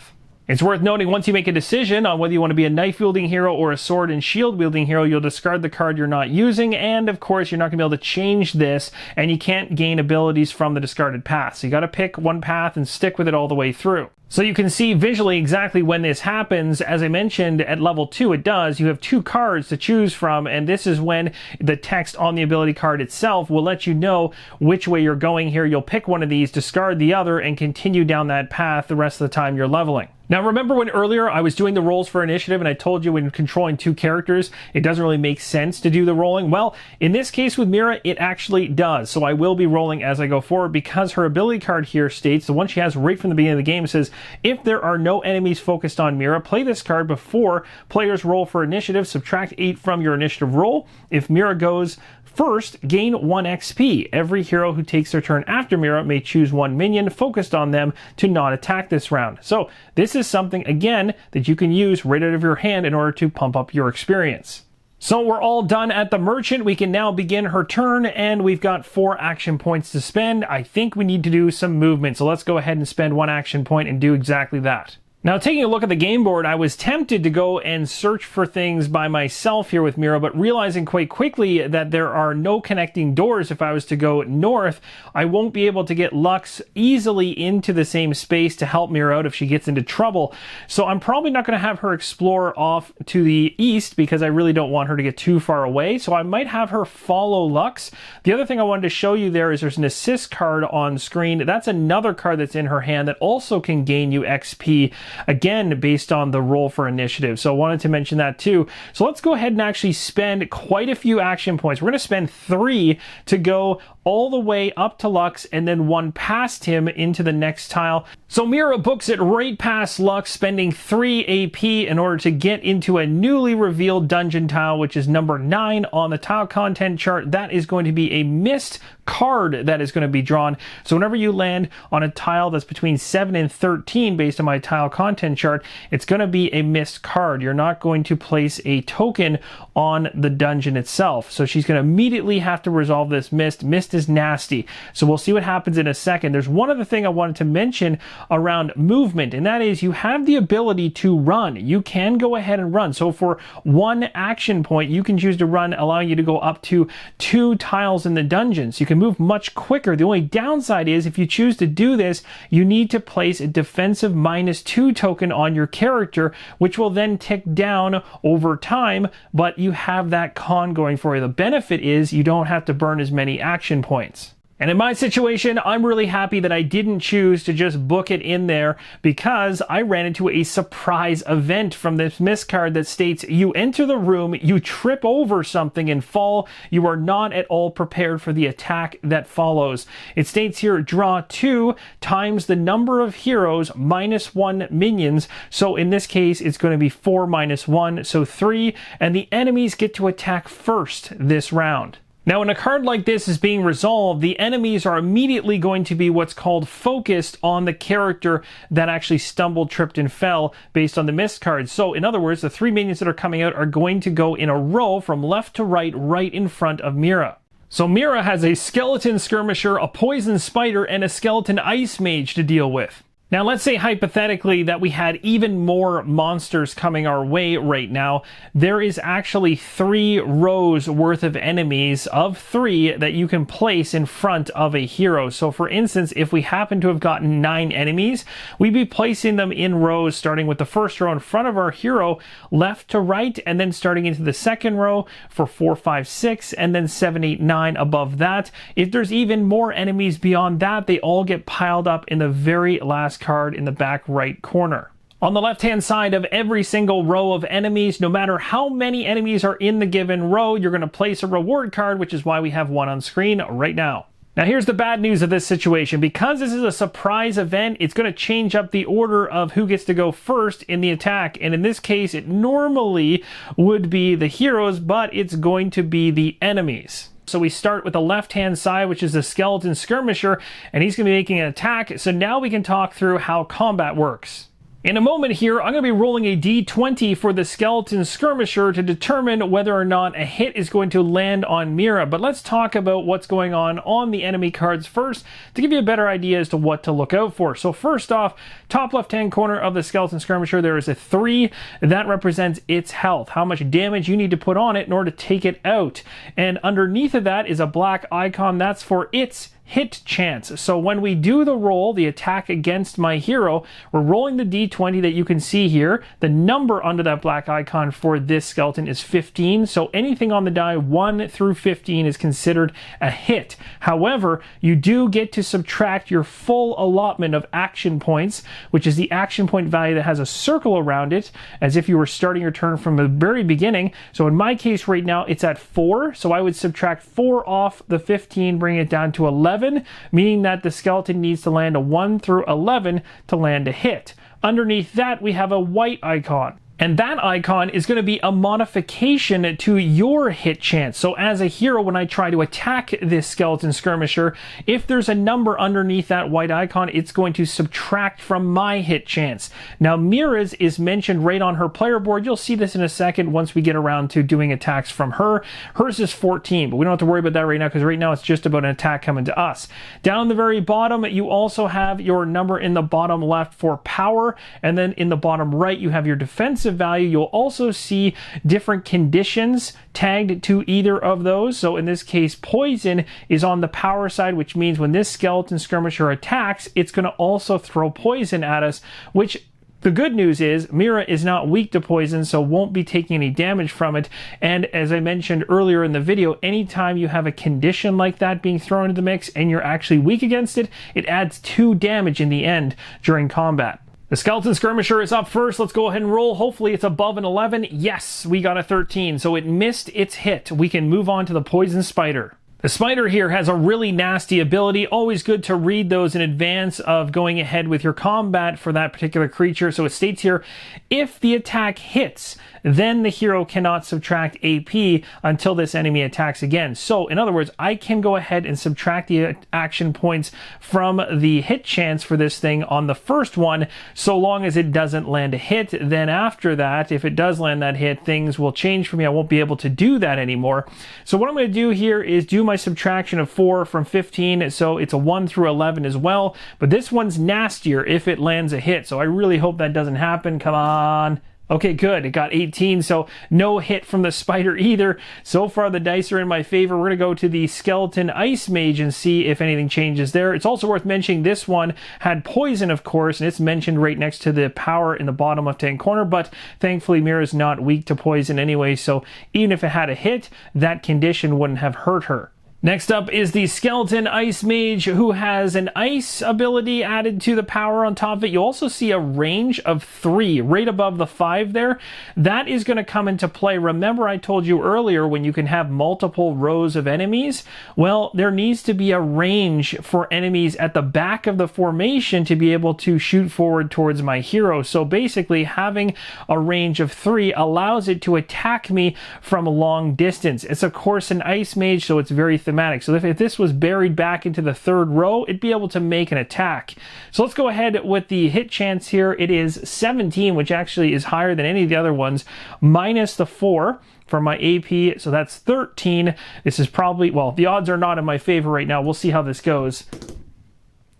It's worth noting, once you make a decision on whether you want to be a knife-wielding hero or a sword and shield-wielding hero, you'll discard the card you're not using, and of course you're not going to be able to change this, and you can't gain abilities from the discarded path. So you got to pick one path and stick with it all the way through. So you can see visually exactly when this happens. As I mentioned, at level 2 it does. You have 2 cards to choose from, and this is when the text on the ability card itself will let you know which way you're going here. You'll pick one of these, discard the other, and continue down that path the rest of the time you're leveling. Now remember when earlier I was doing the rolls for initiative and I told you when controlling 2 characters it doesn't really make sense to do the rolling? Well, in this case with Mira it actually does. So I will be rolling as I go forward because her ability card here states, the one she has right from the beginning of the game, says if there are no enemies focused on Mira, play this card before players roll for initiative, subtract 8 from your initiative roll. If Mira goes first, gain 1 XP. Every hero who takes their turn after Mira may choose 1 minion focused on them to not attack this round. So this is something, again, that you can use right out of your hand in order to pump up your experience. So we're all done at the merchant. We can now begin her turn, and we've got 4 action points to spend. I think we need to do some movement, so let's go ahead and spend 1 action point and do exactly that. Now, taking a look at the game board, I was tempted to go and search for things by myself here with Mira, but realizing quite quickly that there are no connecting doors if I was to go north, I won't be able to get Lux easily into the same space to help Mira out if she gets into trouble. So I'm probably not going to have her explore off to the east because I really don't want her to get too far away. So I might have her follow Lux. The other thing I wanted to show you there is there's an assist card on screen. That's another card that's in her hand that also can gain you XP. Again, based on the roll for initiative. So I wanted to mention that too. So let's go ahead and actually spend quite a few action points. We're going to spend 3 to go all the way up to Lux and then 1 past him into the next tile. So Mira books it right past Lux, spending 3 AP in order to get into a newly revealed dungeon tile, which is number 9 on the tile content chart. That is going to be a missed card that is going to be drawn. So whenever you land on a tile that's between 7 and 13 based on my tile content chart, it's going to be a missed card. You're not going to place a token on the dungeon itself. So she's going to immediately have to resolve this mist. Mist is nasty. So we'll see what happens in a second. There's one other thing I wanted to mention around movement, and that is you have the ability to run. You can go ahead and run. So for 1 action point, you can choose to run, allowing you to go up to 2 tiles in the dungeon. So you can move much quicker. The only downside is if you choose to do this, you need to place a defensive -2 token on your character, which will then tick down over time, but you have that con going for you. The benefit is you don't have to burn as many action points. And in my situation, I'm really happy that I didn't choose to just book it in there because I ran into a surprise event from this miss card that states you enter the room, you trip over something and fall. You are not at all prepared for the attack that follows. It states here, draw 2 times the number of heroes -1 minions. So in this case, it's going to be 4 -1, so 3, and the enemies get to attack first this round. Now, when a card like this is being resolved, the enemies are immediately going to be what's called focused on the character that actually stumbled, tripped, and fell based on the missed cards. So, in other words, the 3 minions that are coming out are going to go in a row from left to right, right in front of Mira. So Mira has a skeleton skirmisher, a poison spider, and a skeleton ice mage to deal with. Now, let's say hypothetically that we had even more monsters coming our way right now. There is actually 3 rows worth of enemies of 3 that you can place in front of a hero. So for instance, if we happen to have gotten 9 enemies, we'd be placing them in rows, starting with the first row in front of our hero, left to right, and then starting into the second row for 4, 5, 6, and then 7, 8, 9 above that. If there's even more enemies beyond that, they all get piled up in the very last card in the back right corner. On the left-hand side of every single row of enemies, no matter how many enemies are in the given row, you're going to place a reward card, which is why we have one on screen right now. Now, here's the bad news of this situation. Because this is a surprise event, it's going to change up the order of who gets to go first in the attack. And in this case, it normally would be the heroes, but it's going to be the enemies. So we start with the left-hand side, which is the skeleton skirmisher, and he's going to be making an attack. So now we can talk through how combat works. In a moment here, I'm going to be rolling a d20 for the skeleton skirmisher to determine whether or not a hit is going to land on Mira. But let's talk about what's going on the enemy cards first to give you a better idea as to what to look out for. So first off, top left-hand corner of the skeleton skirmisher, there is a 3. That represents its health, how much damage you need to put on it in order to take it out. And underneath of that is a black icon. That's for its hit chance. So when we do the roll, the attack against my hero, we're rolling the d20 that you can see here. The number under that black icon for this skeleton is 15. So anything on the die 1 through 15 is considered a hit. However, you do get to subtract your full allotment of action points, which is the action point value that has a circle around it, as if you were starting your turn from the very beginning. So in my case right now, it's at 4. So I would subtract 4 off the 15, bring it down to 11. Meaning that the skeleton needs to land a 1 through 11 to land a hit. Underneath that, we have a white icon. And that icon is going to be a modification to your hit chance. So as a hero, when I try to attack this skeleton skirmisher, if there's a number underneath that white icon, it's going to subtract from my hit chance. Now, Mira's is mentioned right on her player board. You'll see this in a second once we get around to doing attacks from her. Hers is 14, but we don't have to worry about that right now because right now it's just about an attack coming to us. Down the very bottom, you also have your number in the bottom left for power, and then in the bottom right, you have your defensive value. You'll also see different conditions tagged to either of those. So in this case, poison is on the power side, which means when this skeleton skirmisher attacks, it's going to also throw poison at us, which the good news is Mira is not weak to poison, so won't be taking any damage from it. And as I mentioned earlier in the video, anytime you have a condition like that being thrown into the mix and you're actually weak against it, it adds 2 damage in the end during combat. The skeleton skirmisher is up first. Let's go ahead and roll. Hopefully it's above an 11. Yes, we got a 13. So it missed its hit. We can move on to the poison spider. The spider here has a really nasty ability. Always good to read those in advance of going ahead with your combat for that particular creature. So it states here, if the attack hits, then the hero cannot subtract AP until this enemy attacks again. So in other words, I can go ahead and subtract the action points from the hit chance for this thing on the first one, so long as it doesn't land a hit. Then after that, if it does land that hit, things will change for me. I won't be able to do that anymore. So what I'm going to do here is do my subtraction of 4 from 15, so it's a 1 through 11 as well, but this one's nastier if it lands a hit, so I really hope that doesn't happen. Come on. Okay, good. It got 18, so no hit from the spider either. So far, the dice are in my favor. We're going to go to the skeleton ice mage and see if anything changes there. It's also worth mentioning this one had poison, of course, and it's mentioned right next to the power in the bottom left-hand corner, but thankfully Mira's not weak to poison anyway, so even if it had a hit, that condition wouldn't have hurt her. Next up is the skeleton ice mage, who has an ice ability added to the power on top of it. You also see a range of 3 right above the 5 there. That is going to come into play. Remember I told you earlier when you can have multiple rows of enemies? Well, there needs to be a range for enemies at the back of the formation to be able to shoot forward towards my hero. So basically having a range of 3 allows it to attack me from a long distance. It's of course an ice mage, so it's very thematic. So if this was buried back into the 3rd row, it'd be able to make an attack. So let's go ahead with the hit chance here. It is 17, which actually is higher than any of the other ones, minus the 4 for my AP, so that's 13. This is probably, well, the odds are not in my favor right now. We'll see how this goes.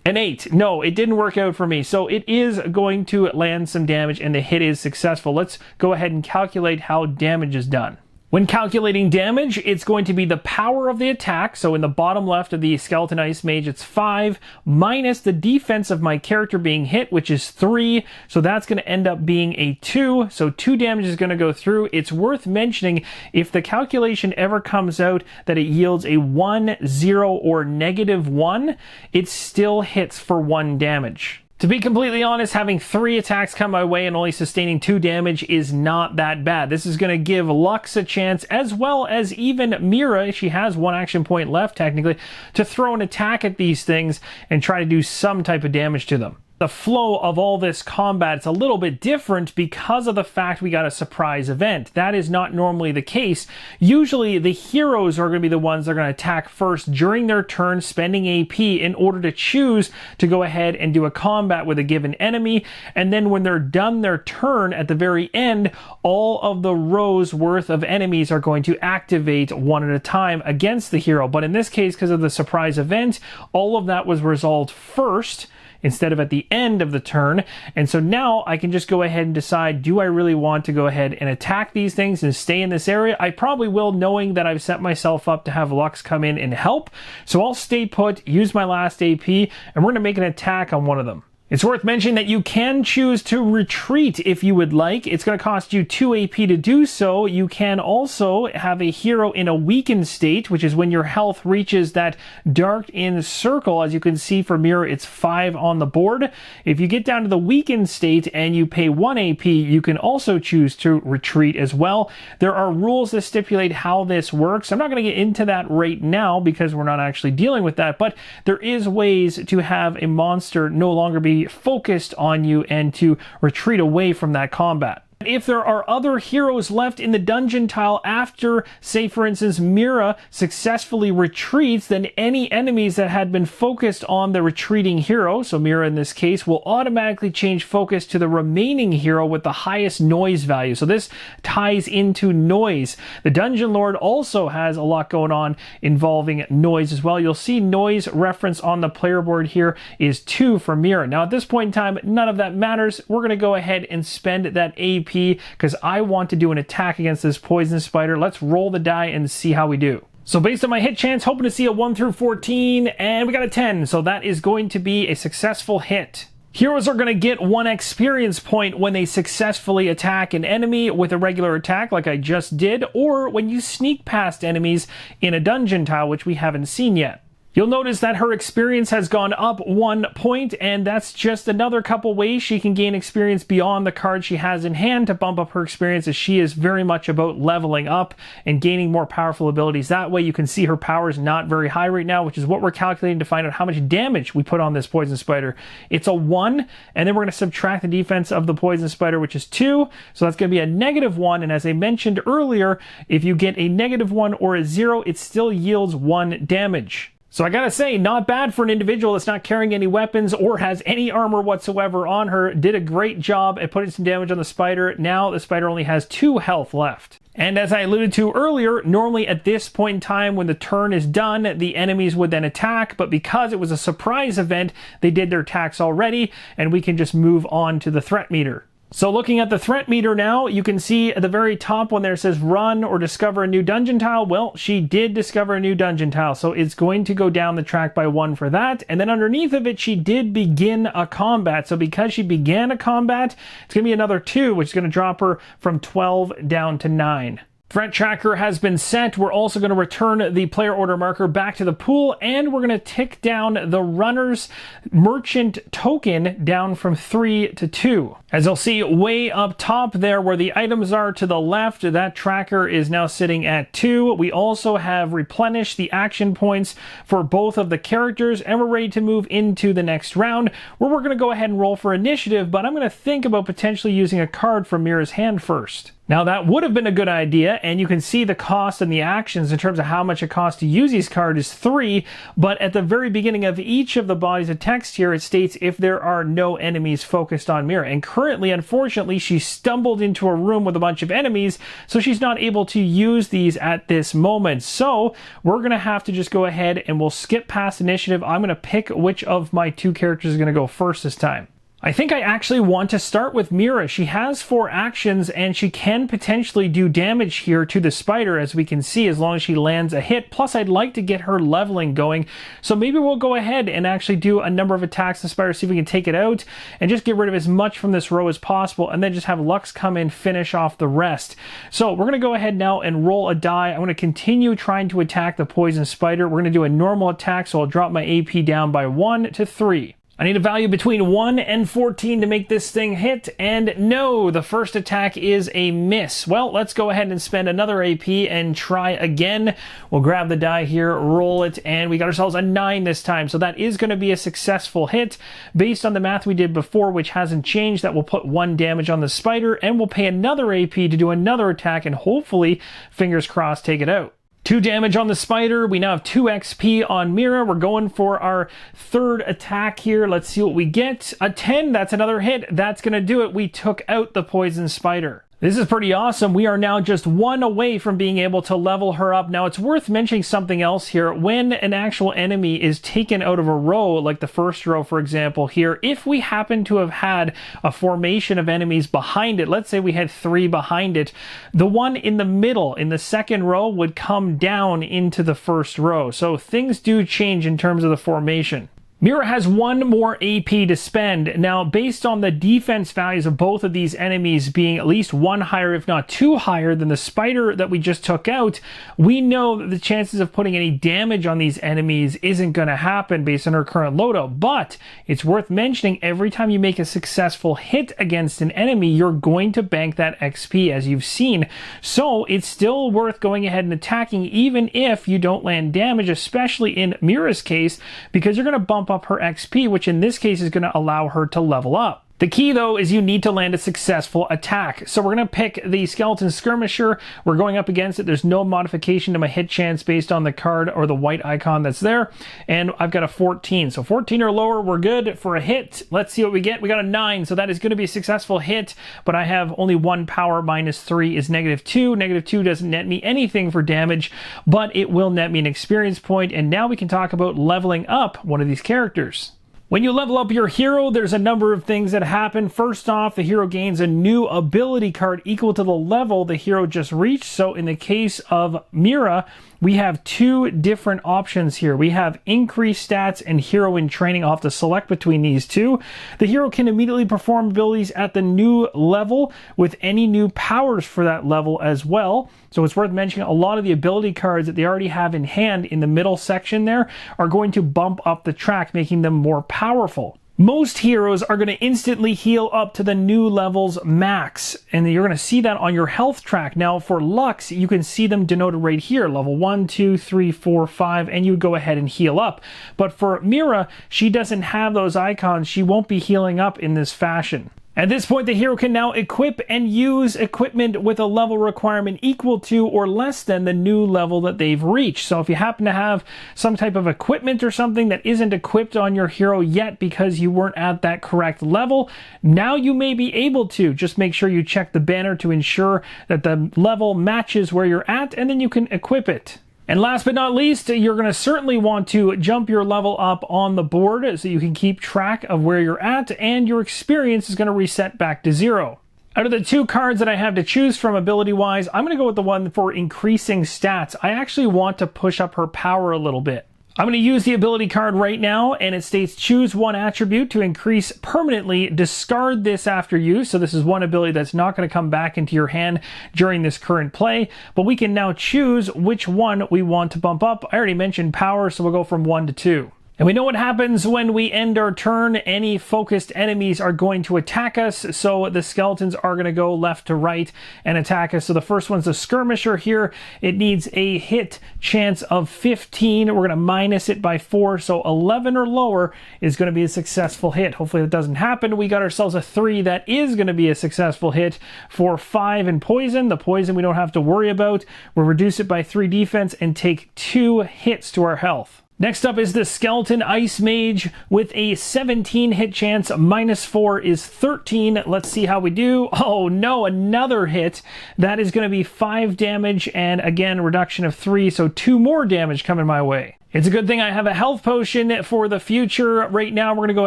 An 8. No, it didn't work out for me. So it is going to land some damage and the hit is successful. Let's go ahead and calculate how damage is done. When calculating damage, it's going to be the power of the attack. So in the bottom left of the Skeleton Ice Mage, it's 5 minus the defense of my character being hit, which is 3. So that's going to end up being a 2. So 2 damage is going to go through. It's worth mentioning if the calculation ever comes out that it yields a 1, 0, or -1, it still hits for 1 damage. To be completely honest, having 3 attacks come my way and only sustaining 2 damage is not that bad. This is going to give Lux a chance, as well as even Mira, she has 1 action point left technically, to throw an attack at these things and try to do some type of damage to them. The flow of all this combat is a little bit different because of the fact we got a surprise event. That is not normally the case. Usually the heroes are going to be the ones that are going to attack first during their turn, spending AP in order to choose to go ahead and do a combat with a given enemy. And then when they're done their turn at the very end, all of the rows worth of enemies are going to activate one at a time against the hero. But in this case, because of the surprise event, all of that was resolved first instead of at the end of the turn. And so now I can just go ahead and decide, do I really want to go ahead and attack these things and stay in this area? I probably will, knowing that I've set myself up to have Lux come in and help. So I'll stay put, use my last AP, and we're going to make an attack on one of them. It's worth mentioning that you can choose to retreat if you would like. It's going to cost you 2 AP to do so. You can also have a hero in a weakened state, which is when your health reaches that dark-in circle. As you can see for Mira, it's 5 on the board. If you get down to the weakened state and you pay 1 AP, you can also choose to retreat as well. There are rules that stipulate how this works. I'm not going to get into that right now because we're not actually dealing with that, but there is ways to have a monster no longer be focused on you and to retreat away from that combat. If there are other heroes left in the dungeon tile after, say for instance, Mira successfully retreats, then any enemies that had been focused on the retreating hero, so Mira in this case, will automatically change focus to the remaining hero with the highest noise value. So this ties into noise. The Dungeon Lord also has a lot going on involving noise as well. You'll see noise reference on the player board here is 2 for Mira. Now at this point in time, none of that matters. We're going to go ahead and spend that AP because I want to do an attack against this poison spider. Let's roll the die and see how we do. So based on my hit chance, hoping to see a 1 through 14, and we got a 10. So that is going to be a successful hit. Heroes are going to get 1 experience point when they successfully attack an enemy with a regular attack like I just did, or when you sneak past enemies in a dungeon tile, which we haven't seen yet. You'll notice that her experience has gone up 1 point, and that's just another couple ways she can gain experience beyond the card she has in hand to bump up her experience, as she is very much about leveling up and gaining more powerful abilities. That way you can see her power is not very high right now, which is what we're calculating to find out how much damage we put on this poison spider. It's a 1, and then we're going to subtract the defense of the poison spider, which is 2, so that's going to be a -1, and as I mentioned earlier, if you get a -1 or a 0, it still yields 1 damage. So I gotta say, not bad for an individual that's not carrying any weapons or has any armor whatsoever on her. Did a great job at putting some damage on the spider. Now the spider only has 2 health left. And as I alluded to earlier, normally at this point in time when the turn is done, the enemies would then attack, but because it was a surprise event, they did their attacks already, and we can just move on to the threat meter. So looking at the threat meter now, you can see at the very top when there says run or discover a new dungeon tile. Well, she did discover a new dungeon tile, so it's going to go down the track by 1 for that. And then underneath of it, she did begin a combat. So because she began a combat, it's going to be another 2, which is going to drop her from 12 down to 9. Threat tracker has been set. We're also going to return the player order marker back to the pool, and we're going to tick down the runner's merchant token down from 3 to 2. As you'll see way up top there where the items are to the left, that tracker is now sitting at 2. We also have replenished the action points for both of the characters, and we're ready to move into the next round where we're going to go ahead and roll for initiative, but I'm going to think about potentially using a card from Mira's hand first. Now that would have been a good idea, and you can see the cost and the actions in terms of how much it costs to use these cards is 3, but at the very beginning of each of the bodies of text here, it states if there are no enemies focused on Mira. And currently, unfortunately, she stumbled into a room with a bunch of enemies, so she's not able to use these at this moment. So we're going to have to just go ahead and we'll skip past initiative. I'm going to pick which of my 2 characters is going to go first this time. I think I actually want to start with Mira. She has 4 actions and she can potentially do damage here to the spider, as we can see, as long as she lands a hit. Plus, I'd like to get her leveling going. So maybe we'll go ahead and actually do a number of attacks to the spider, see if we can take it out and just get rid of as much from this row as possible, and then just have Lux come in, finish off the rest. So we're going to go ahead now and roll a die. I'm going to continue trying to attack the poison spider. We're going to do a normal attack, so I'll drop my AP down by 1 to 3. I need a value between 1 and 14 to make this thing hit, and no, the first attack is a miss. Well, let's go ahead and spend another AP and try again. We'll grab the die here, roll it, and we got ourselves a 9 this time, so that is going to be a successful hit. Based on the math we did before, which hasn't changed, that will put 1 damage on the spider, and we'll pay another AP to do another attack, and hopefully, fingers crossed, take it out. 2 damage on the spider. We now have 2 XP on Mira. We're going for our 3rd attack here. Let's see what we get. A 10, that's another hit. That's going to do it. We took out the poison spider. This is pretty awesome. We are now just 1 away from being able to level her up. Now, it's worth mentioning something else here. When an actual enemy is taken out of a row, like the first row, for example, here, if we happen to have had a formation of enemies behind it, let's say we had 3 behind it, the one in the middle, in the second row, would come down into the first row. So things do change in terms of the formation. Mira has 1 more AP to spend. Now, based on the defense values of both of these enemies being at least 1 higher, if not 2 higher than the spider that we just took out, we know that the chances of putting any damage on these enemies isn't going to happen based on her current loadout. But it's worth mentioning, every time you make a successful hit against an enemy, you're going to bank that XP, as you've seen. So it's still worth going ahead and attacking, even if you don't land damage, especially in Mira's case, because you're going to bump up her XP, which in this case is going to allow her to level up. The key, though, is you need to land a successful attack. So we're going to pick the Skeleton Skirmisher. We're going up against it. There's no modification to my hit chance based on the card or the white icon that's there. And I've got a 14. So 14 or lower, we're good for a hit. Let's see what we get. We got a 9. So that is going to be a successful hit, but I have only 1 power. -3 is -2. -2 doesn't net me anything for damage, but it will net me an experience point. And now we can talk about leveling up one of these characters. When you level up your hero, there's a number of things that happen. First off, the hero gains a new ability card equal to the level the hero just reached. So in the case of Mira, we have 2 different options here. We have increased stats and hero in training. I'll have to select between these 2. The hero can immediately perform abilities at the new level with any new powers for that level as well. So it's worth mentioning a lot of the ability cards that they already have in hand in the middle section there are going to bump up the track, making them more powerful. Most heroes are going to instantly heal up to the new level's max, and you're going to see that on your health track. Now for Lux, you can see them denoted right here, level 1, 2, 3, 4, 5, and you go ahead and heal up. But for Mira, she doesn't have those icons. She won't be healing up in this fashion. At this point, the hero can now equip and use equipment with a level requirement equal to or less than the new level that they've reached. So if you happen to have some type of equipment or something that isn't equipped on your hero yet because you weren't at that correct level, now you may be able to. Just make sure you check the banner to ensure that the level matches where you're at, and then you can equip it. And last but not least, you're going to certainly want to jump your level up on the board so you can keep track of where you're at, and your experience is going to reset back to 0. Out of the 2 cards that I have to choose from ability-wise, I'm going to go with the one for increasing stats. I actually want to push up her power a little bit. I'm going to use the ability card right now, and it states choose 1 attribute to increase permanently. Discard this after use. So this is one ability that's not going to come back into your hand during this current play, but we can now choose which one we want to bump up. I already mentioned power, so we'll go from 1 to 2. And we know what happens when we end our turn. Any focused enemies are going to attack us, so the skeletons are going to go left to right and attack us. So the first one's a skirmisher here. It needs a hit chance of 15. We're going to minus it by 4, so 11 or lower is going to be a successful hit. Hopefully that doesn't happen. We got ourselves a 3 that is going to be a successful hit for 5 in poison. The poison we don't have to worry about. We'll reduce it by 3 defense and take 2 hits to our health. Next up is the Skeleton Ice Mage with a 17 hit chance. Minus 4 is 13. Let's see how we do. Oh no, another hit. That is going to be 5 damage and again, reduction of 3, so 2 more damage coming my way. It's a good thing I have a health potion for the future. Right now, we're going to go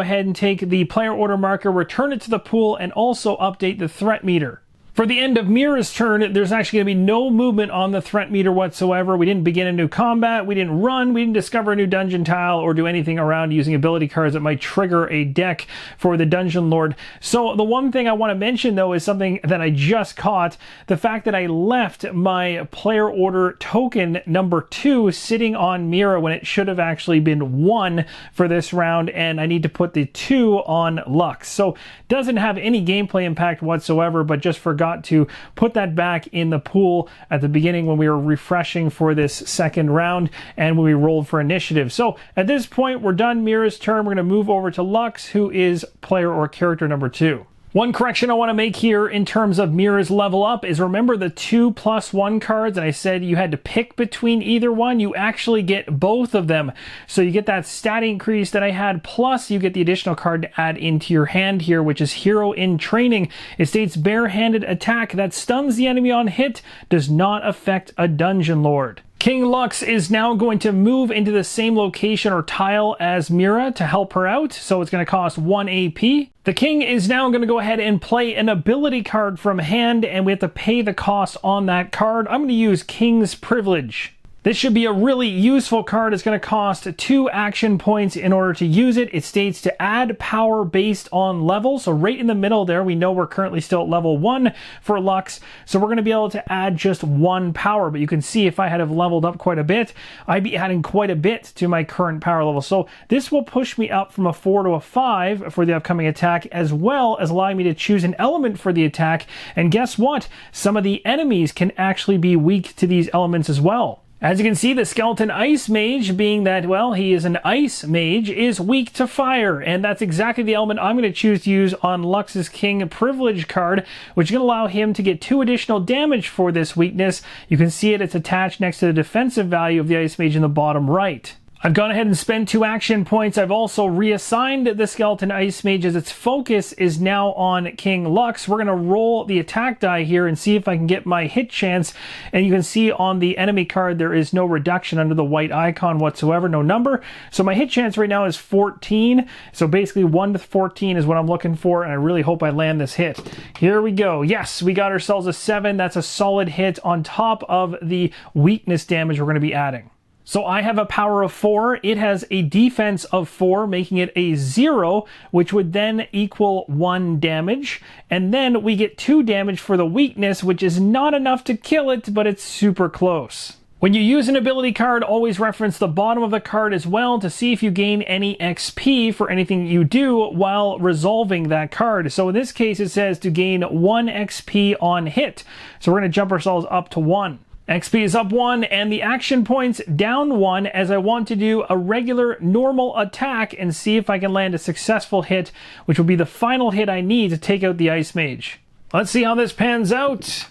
ahead and take the player order marker, return it to the pool, and also update the threat meter. For the end of Mira's turn, there's actually going to be no movement on the threat meter whatsoever. We didn't begin a new combat, we didn't run, we didn't discover a new dungeon tile, or do anything around using ability cards that might trigger a deck for the Dungeon Lord. So the one thing I want to mention, though, is something that I just caught. The fact that I left my player order token number 2 sitting on Mira when it should have actually been 1 for this round, and I need to put the 2 on Lux. So doesn't have any gameplay impact whatsoever, but just forgot to put that back in the pool at the beginning when we were refreshing for this second round and when we rolled for initiative. So at this point, we're done Mira's turn. We're going to move over to Lux, who is player or character number 2. One correction I want to make here in terms of Mira's level up is, remember the 2+1 cards, and I said you had to pick between either one. You actually get both of them. So you get that stat increase that I had, plus you get the additional card to add into your hand here, which is Hero in Training. It states barehanded attack that stuns the enemy on hit, does not affect a Dungeon Lord. King Lux is now going to move into the same location or tile as Mira to help her out, so it's going to cost 1 AP. The king is now going to go ahead and play an ability card from hand, and we have to pay the cost on that card. I'm going to use King's Privilege. This should be a really useful card. It's going to cost 2 action points in order to use it. It states to add power based on level. So right in the middle there, we know we're currently still at level 1 for Lux. So we're going to be able to add just 1 power. But you can see if I had have leveled up quite a bit, I'd be adding quite a bit to my current power level. So this will push me up from a 4 to a 5 for the upcoming attack, as well as allowing me to choose an element for the attack. And guess what? Some of the enemies can actually be weak to these elements as well. As you can see, the Skeleton Ice Mage, being that, well, he is an ice mage, is weak to fire, and that's exactly the element I'm going to choose to use on Lux's King Privilege card, which is going to allow him to get 2 additional damage for this weakness. You can see it's attached next to the defensive value of the Ice Mage in the bottom right. I've gone ahead and spent 2 action points. I've also reassigned the Skeleton Ice Mage as its focus is now on King Lux. We're going to roll the attack die here and see if I can get my hit chance. And you can see on the enemy card there is no reduction under the white icon whatsoever, no number. So my hit chance right now is 14. So basically 1 to 14 is what I'm looking for, and I really hope I land this hit. Here we go. Yes, we got ourselves a 7. That's a solid hit on top of the weakness damage we're going to be adding. So I have a power of 4. It has a defense of 4, making it a 0, which would then equal 1 damage. And then we get 2 damage for the weakness, which is not enough to kill it, but it's super close. When you use an ability card, always reference the bottom of the card as well to see if you gain any XP for anything you do while resolving that card. So in this case, it says to gain 1 XP on hit. So we're going to jump ourselves up to 1. XP is up 1 and the action points down 1, as I want to do a regular normal attack and see if I can land a successful hit, which will be the final hit I need to take out the Ice Mage. Let's see how this pans out.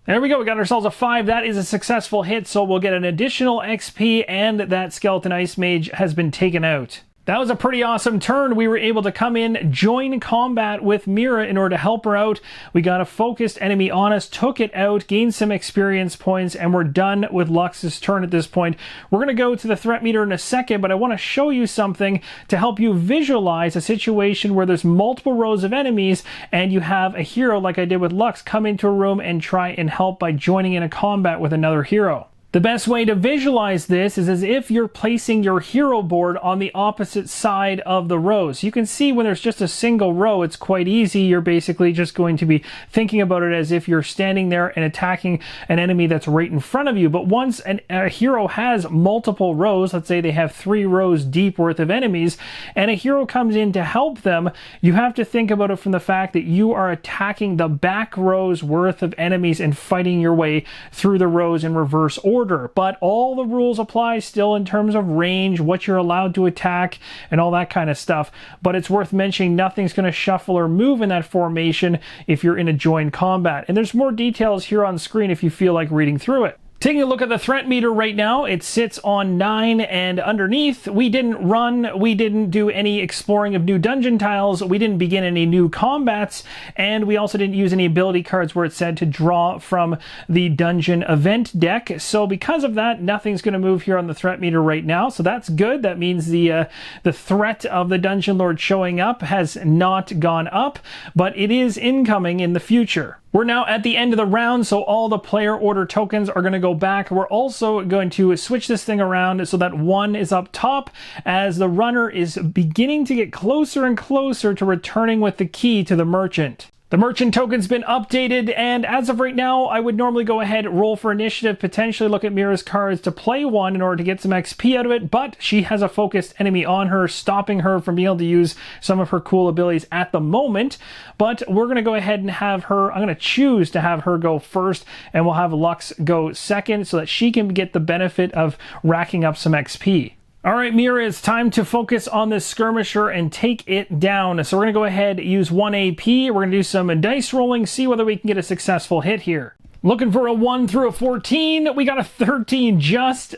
There we go, we got ourselves a 5. That is a successful hit, so we'll get an additional XP and that Skeleton Ice Mage has been taken out. That was a pretty awesome turn. We were able to come in, join combat with Mira in order to help her out. We got a focused enemy on us, took it out, gained some experience points, and we're done with Lux's turn at this point. We're going to go to the threat meter in a second, but I want to show you something to help you visualize a situation where there's multiple rows of enemies and you have a hero like I did with Lux come into a room and try and help by joining in a combat with another hero. The best way to visualize this is as if you're placing your hero board on the opposite side of the rows. You can see when there's just a single row, it's quite easy. You're basically just going to be thinking about it as if you're standing there and attacking an enemy that's right in front of you. But once a hero has multiple rows, let's say they have 3 rows deep worth of enemies, and a hero comes in to help them, you have to think about it from the fact that you are attacking the back rows worth of enemies and fighting your way through the rows in reverse order. But all the rules apply still in terms of range, what you're allowed to attack, and all that kind of stuff. But it's worth mentioning nothing's going to shuffle or move in that formation if you're in a joined combat. And there's more details here on screen if you feel like reading through it. Taking a look at the threat meter right now, it sits on 9, and underneath, we didn't run, we didn't do any exploring of new dungeon tiles, we didn't begin any new combats, and we also didn't use any ability cards where it said to draw from the dungeon event deck. So because of that, nothing's going to move here on the threat meter right now, so that's good. That means the threat of the Dungeon Lord showing up has not gone up, but it is incoming in the future. We're now at the end of the round, so all the player order tokens are going to go back. We're also going to switch this thing around so that 1 is up top as the runner is beginning to get closer and closer to returning with the key to the merchant. The merchant token's been updated, and as of right now, I would normally go ahead, roll for initiative, potentially look at Mira's cards to play 1 in order to get some XP out of it, but she has a focused enemy on her, stopping her from being able to use some of her cool abilities at the moment. But we're going to go ahead and have her, I'm going to choose to have her go first, and we'll have Lux go second so that she can get the benefit of racking up some XP. All right, Mira, it's time to focus on this skirmisher and take it down. So we're going to go ahead, use 1 AP. We're going to do some dice rolling, see whether we can get a successful hit here. Looking for a 1 through a 14. We got a 13, just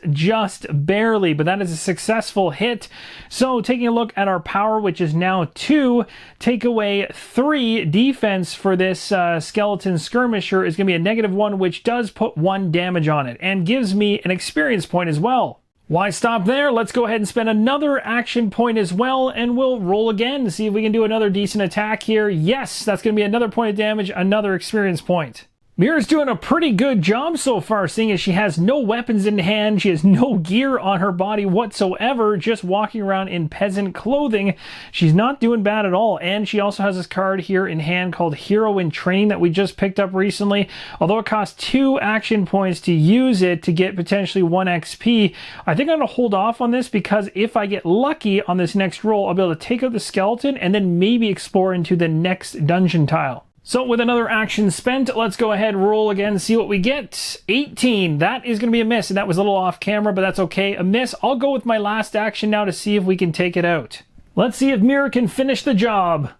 barely, but that is a successful hit. So taking a look at our power, which is now 2, take away 3 defense for this skeleton skirmisher is going to be a -1, which does put 1 damage on it and gives me an experience point as well. Why stop there? Let's go ahead and spend another action point as well, and we'll roll again to see if we can do another decent attack here. Yes, that's going to be another point of damage, another experience point. Mira's doing a pretty good job so far, seeing as she has no weapons in hand, she has no gear on her body whatsoever, just walking around in peasant clothing. She's not doing bad at all, and she also has this card here in hand called Hero in Training that we just picked up recently. Although it costs 2 action points to use it to get potentially 1 XP, I think I'm going to hold off on this because if I get lucky on this next roll, I'll be able to take out the skeleton and then maybe explore into the next dungeon tile. So with another action spent, let's go ahead, roll again, see what we get. 18, that is going to be a miss, and that was a little off camera, but that's okay. A miss. I'll go with my last action now to see if we can take it out. Let's see if Mira can finish the job.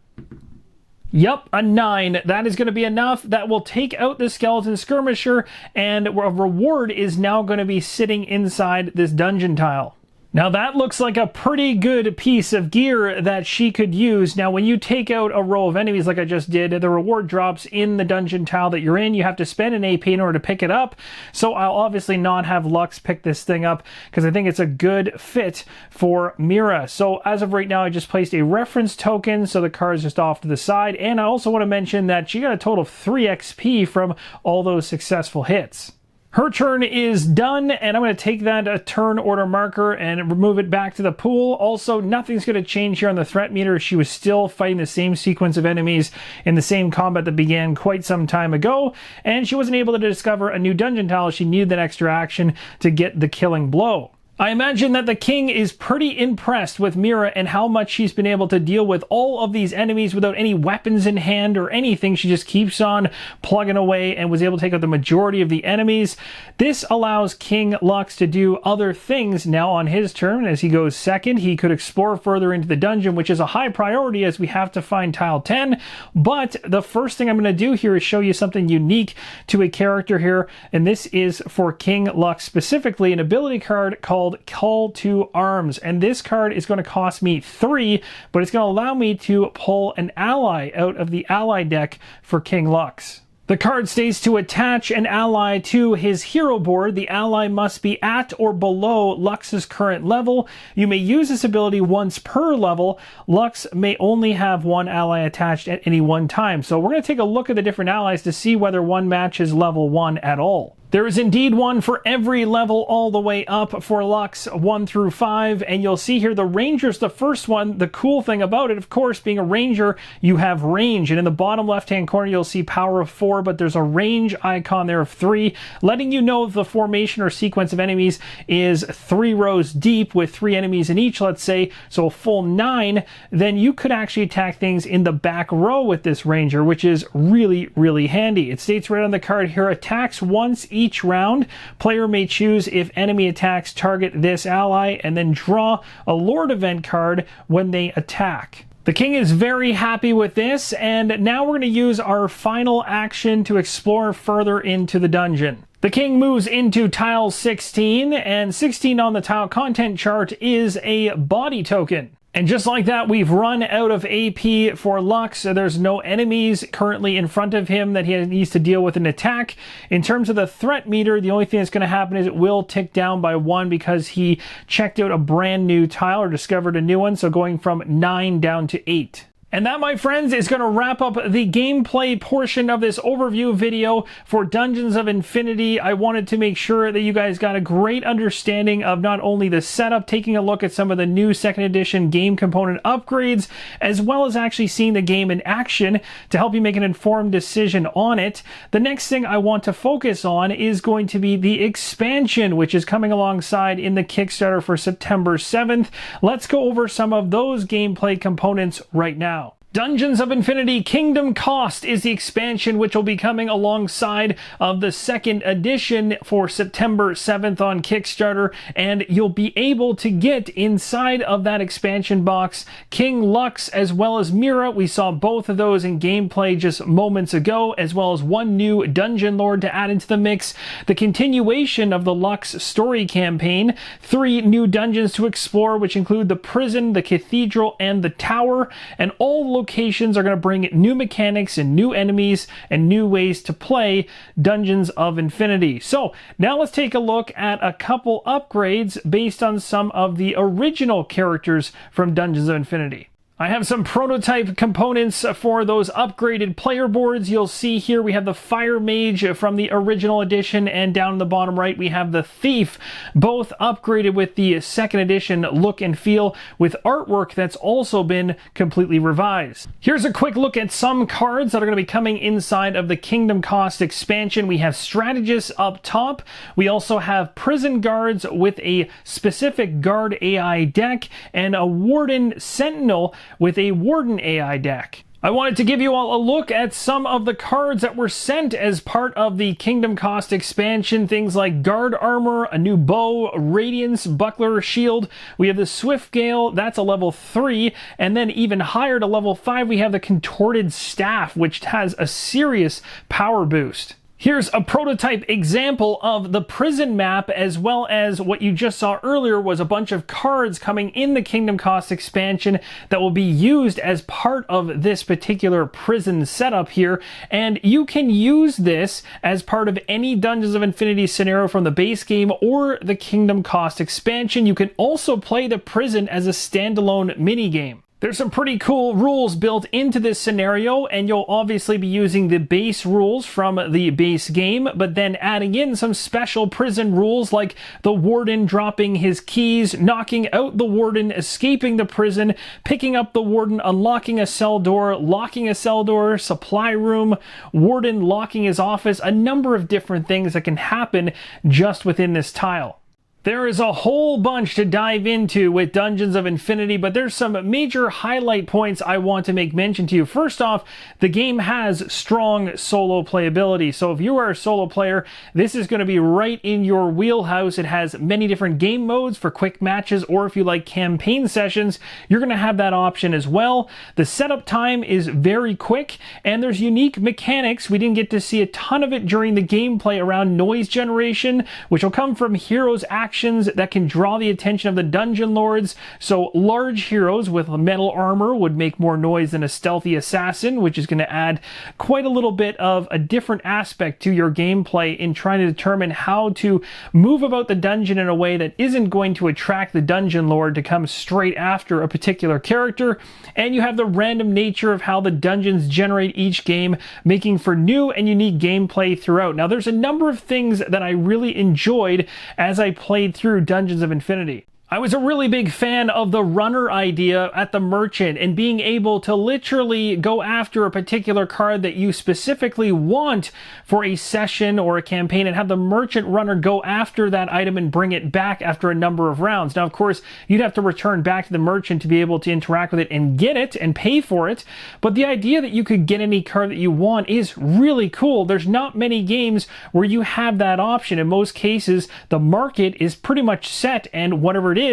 Yup, a 9. That is going to be enough. That will take out the skeleton skirmisher, and a reward is now going to be sitting inside this dungeon tile. Now that looks like a pretty good piece of gear that she could use. Now when you take out a row of enemies like I just did, the reward drops in the dungeon tile that you're in. You have to spend an AP in order to pick it up. So I'll obviously not have Lux pick this thing up because I think it's a good fit for Mira. So as of right now, I just placed a reference token, so the card is just off to the side. And I also want to mention that she got a total of 3 XP from all those successful hits. Her turn is done, and I'm going to take that turn order marker and remove it back to the pool. Also, nothing's going to change here on the threat meter. She was still fighting the same sequence of enemies in the same combat that began quite some time ago, and she wasn't able to discover a new dungeon tile. She needed that extra action to get the killing blow. I imagine that the king is pretty impressed with Mira and how much she's been able to deal with all of these enemies without any weapons in hand or anything. She just keeps on plugging away and was able to take out the majority of the enemies. This allows King Lux to do other things now on his turn. As he goes second, he could explore further into the dungeon, which is a high priority as we have to find tile 10. But the first thing I'm going to do here is show you something unique to a character here, and this is for King Lux specifically, an ability card called Call to Arms, and this card is going to cost me 3, but it's going to allow me to pull an ally out of the ally deck for King Lux. The card states to attach an ally to his hero board. The ally must be at or below Lux's current level. You may use this ability once per level. Lux may only have 1 ally attached at any one time. So we're going to take a look at the different allies to see whether one matches level 1 at all. There is indeed one for every level all the way up for Lux 1 through 5, and you'll see here the Ranger's the first one. The cool thing about it, of course, being a Ranger, you have range, and in the bottom left-hand corner you'll see power of 4, but there's a range icon there of 3, letting you know the formation or sequence of enemies is 3 rows deep with 3 enemies in each, let's say, so a full 9, then you could actually attack things in the back row with this Ranger, which is really, really handy. It states right on the card here, attacks once each round. Player may choose if enemy attacks target this ally and then draw a Lord event card when they attack. The king is very happy with this, and now we're going to use our final action to explore further into the dungeon. The king moves into tile 16, and 16 on the tile content chart is a body token. And just like that, we've run out of AP for Lux. There's no enemies currently in front of him that he needs to deal with an attack. In terms of the threat meter, the only thing that's going to happen is it will tick down by 1 because he checked out a brand new tile or discovered a new one, so going from 9 down to 8. And that, my friends, is going to wrap up the gameplay portion of this overview video for Dungeons of Infinity. I wanted to make sure that you guys got a great understanding of not only the setup, taking a look at some of the new 2nd edition game component upgrades, as well as actually seeing the game in action to help you make an informed decision on it. The next thing I want to focus on is going to be the expansion, which is coming alongside in the Kickstarter for September 7th. Let's go over some of those gameplay components right now. Dungeons of Infinity Kingdom Cost is the expansion which will be coming alongside of the 2nd edition for September 7th on Kickstarter, and you'll be able to get inside of that expansion box King Lux as well as Mira. We saw both of those in gameplay just moments ago, as well as one new Dungeon Lord to add into the mix, the continuation of the Lux story campaign, 3 new dungeons to explore which include the prison, the cathedral, and the tower, and all locations are going to bring new mechanics and new enemies and new ways to play Dungeons of Infinity. So now let's take a look at a couple upgrades based on some of the original characters from Dungeons of Infinity. I have some prototype components for those upgraded player boards. You'll see here we have the Fire Mage from the original edition, and down in the bottom right we have the Thief, both upgraded with the 2nd edition look and feel with artwork that's also been completely revised. Here's a quick look at some cards that are going to be coming inside of the Kingdom Cost expansion. We have Strategists up top. We also have Prison Guards with a specific Guard AI deck, and a Warden Sentinel with a Warden AI deck. I wanted to give you all a look at some of the cards that were sent as part of the Kingdom Cost expansion. Things like Guard Armor, a new Bow, Radiance, Buckler, Shield. We have the Swift Gale, that's a level 3. And then even higher to level 5, we have the Contorted Staff, which has a serious power boost. Here's a prototype example of the prison map, as well as what you just saw earlier was a bunch of cards coming in the Kingdom Cost expansion that will be used as part of this particular prison setup here. And you can use this as part of any Dungeons of Infinity scenario from the base game or the Kingdom Cost expansion. You can also play the prison as a standalone minigame. There's some pretty cool rules built into this scenario, and you'll obviously be using the base rules from the base game, but then adding in some special prison rules like the warden dropping his keys, knocking out the warden, escaping the prison, picking up the warden, unlocking a cell door, locking a cell door, supply room, warden locking his office, a number of different things that can happen just within this tile. There is a whole bunch to dive into with Dungeons of Infinity, but there's some major highlight points I want to make mention to you. First off, the game has strong solo playability. So if you are a solo player, this is going to be right in your wheelhouse. It has many different game modes for quick matches, or if you like campaign sessions, you're going to have that option as well. The setup time is very quick, and there's unique mechanics. We didn't get to see a ton of it during the gameplay around noise generation, which will come from heroes' actions factions that can draw the attention of the dungeon lords. So large heroes with metal armor would make more noise than a stealthy assassin, which is going to add quite a little bit of a different aspect to your gameplay in trying to determine how to move about the dungeon in a way that isn't going to attract the dungeon lord to come straight after a particular character. And you have the random nature of how the dungeons generate each game, making for new and unique gameplay throughout. Now, there's a number of things that I really enjoyed as I played through Dungeons of Infinity. I was a really big fan of the runner idea at the merchant and being able to literally go after a particular card that you specifically want for a session or a campaign and have the merchant runner go after that item and bring it back after a number of rounds. Now, of course, you'd have to return back to the merchant to be able to interact with it and get it and pay for it. But the idea that you could get any card that you want is really cool. There's not many games where you have that option. In most cases, the market is pretty much set, and whatever it is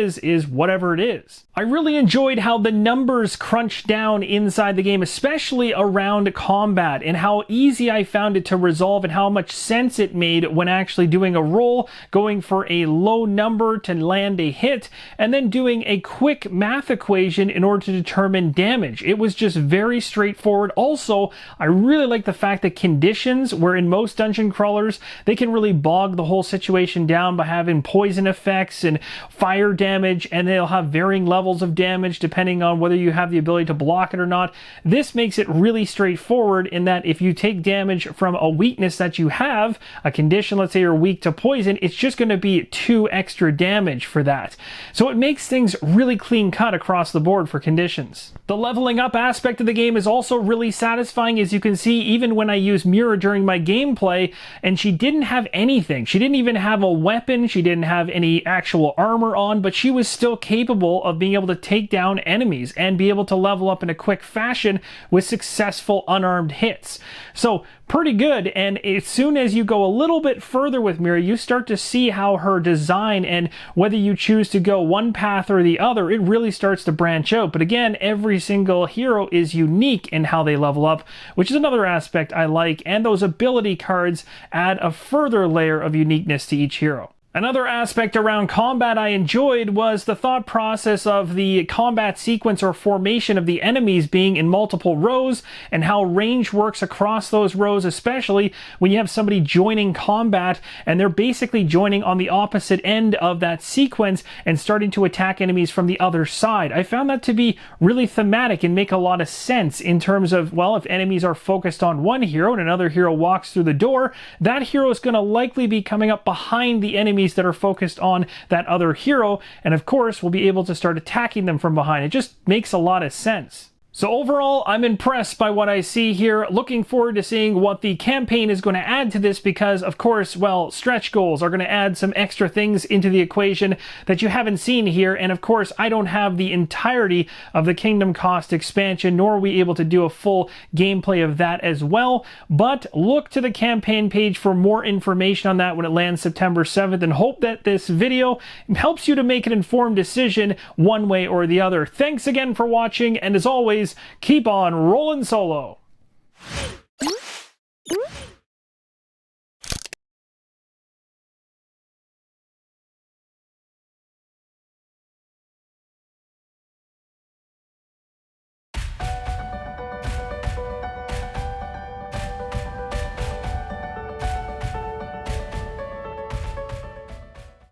whatever it is. I really enjoyed how the numbers crunched down inside the game, especially around combat, and how easy I found it to resolve and how much sense it made when actually doing a roll, going for a low number to land a hit, and then doing a quick math equation in order to determine damage. It was just very straightforward. Also, I really like the fact that conditions, where in most dungeon crawlers, they can really bog the whole situation down by having poison effects and fire damage, and they'll have varying levels of damage depending on whether you have the ability to block it or not. This makes it really straightforward in that if you take damage from a weakness that you have, a condition, let's say you're weak to poison, it's just going to be 2 extra damage for that. So it makes things really clean cut across the board for conditions. The leveling up aspect of the game is also really satisfying, as you can see even when I use Mira during my gameplay, and she didn't have anything. She didn't even have a weapon, she didn't have any actual armor on, but she was still capable of being able to take down enemies and be able to level up in a quick fashion with successful unarmed hits. So pretty good. And as soon as you go a little bit further with Mira, you start to see how her design, and whether you choose to go one path or the other, it really starts to branch out. But again, every single hero is unique in how they level up, which is another aspect I like, and those ability cards add a further layer of uniqueness to each hero. Another aspect around combat I enjoyed was the thought process of the combat sequence or formation of the enemies being in multiple rows, and how range works across those rows, especially when you have somebody joining combat and they're basically joining on the opposite end of that sequence and starting to attack enemies from the other side. I found that to be really thematic and make a lot of sense in terms of, well, if enemies are focused on one hero and another hero walks through the door, that hero is going to likely be coming up behind the enemies that are focused on that other hero, and of course we'll be able to start attacking them from behind. It just makes a lot of sense. So overall, I'm impressed by what I see here. Looking forward to seeing what the campaign is going to add to this, because of course, well, stretch goals are going to add some extra things into the equation that you haven't seen here. And of course, I don't have the entirety of the Kingdom Cost expansion, nor are we able to do a full gameplay of that as well. But look to the campaign page for more information on that when it lands September 7th, and hope that this video helps you to make an informed decision one way or the other. Thanks again for watching, and as always, keep on rolling solo.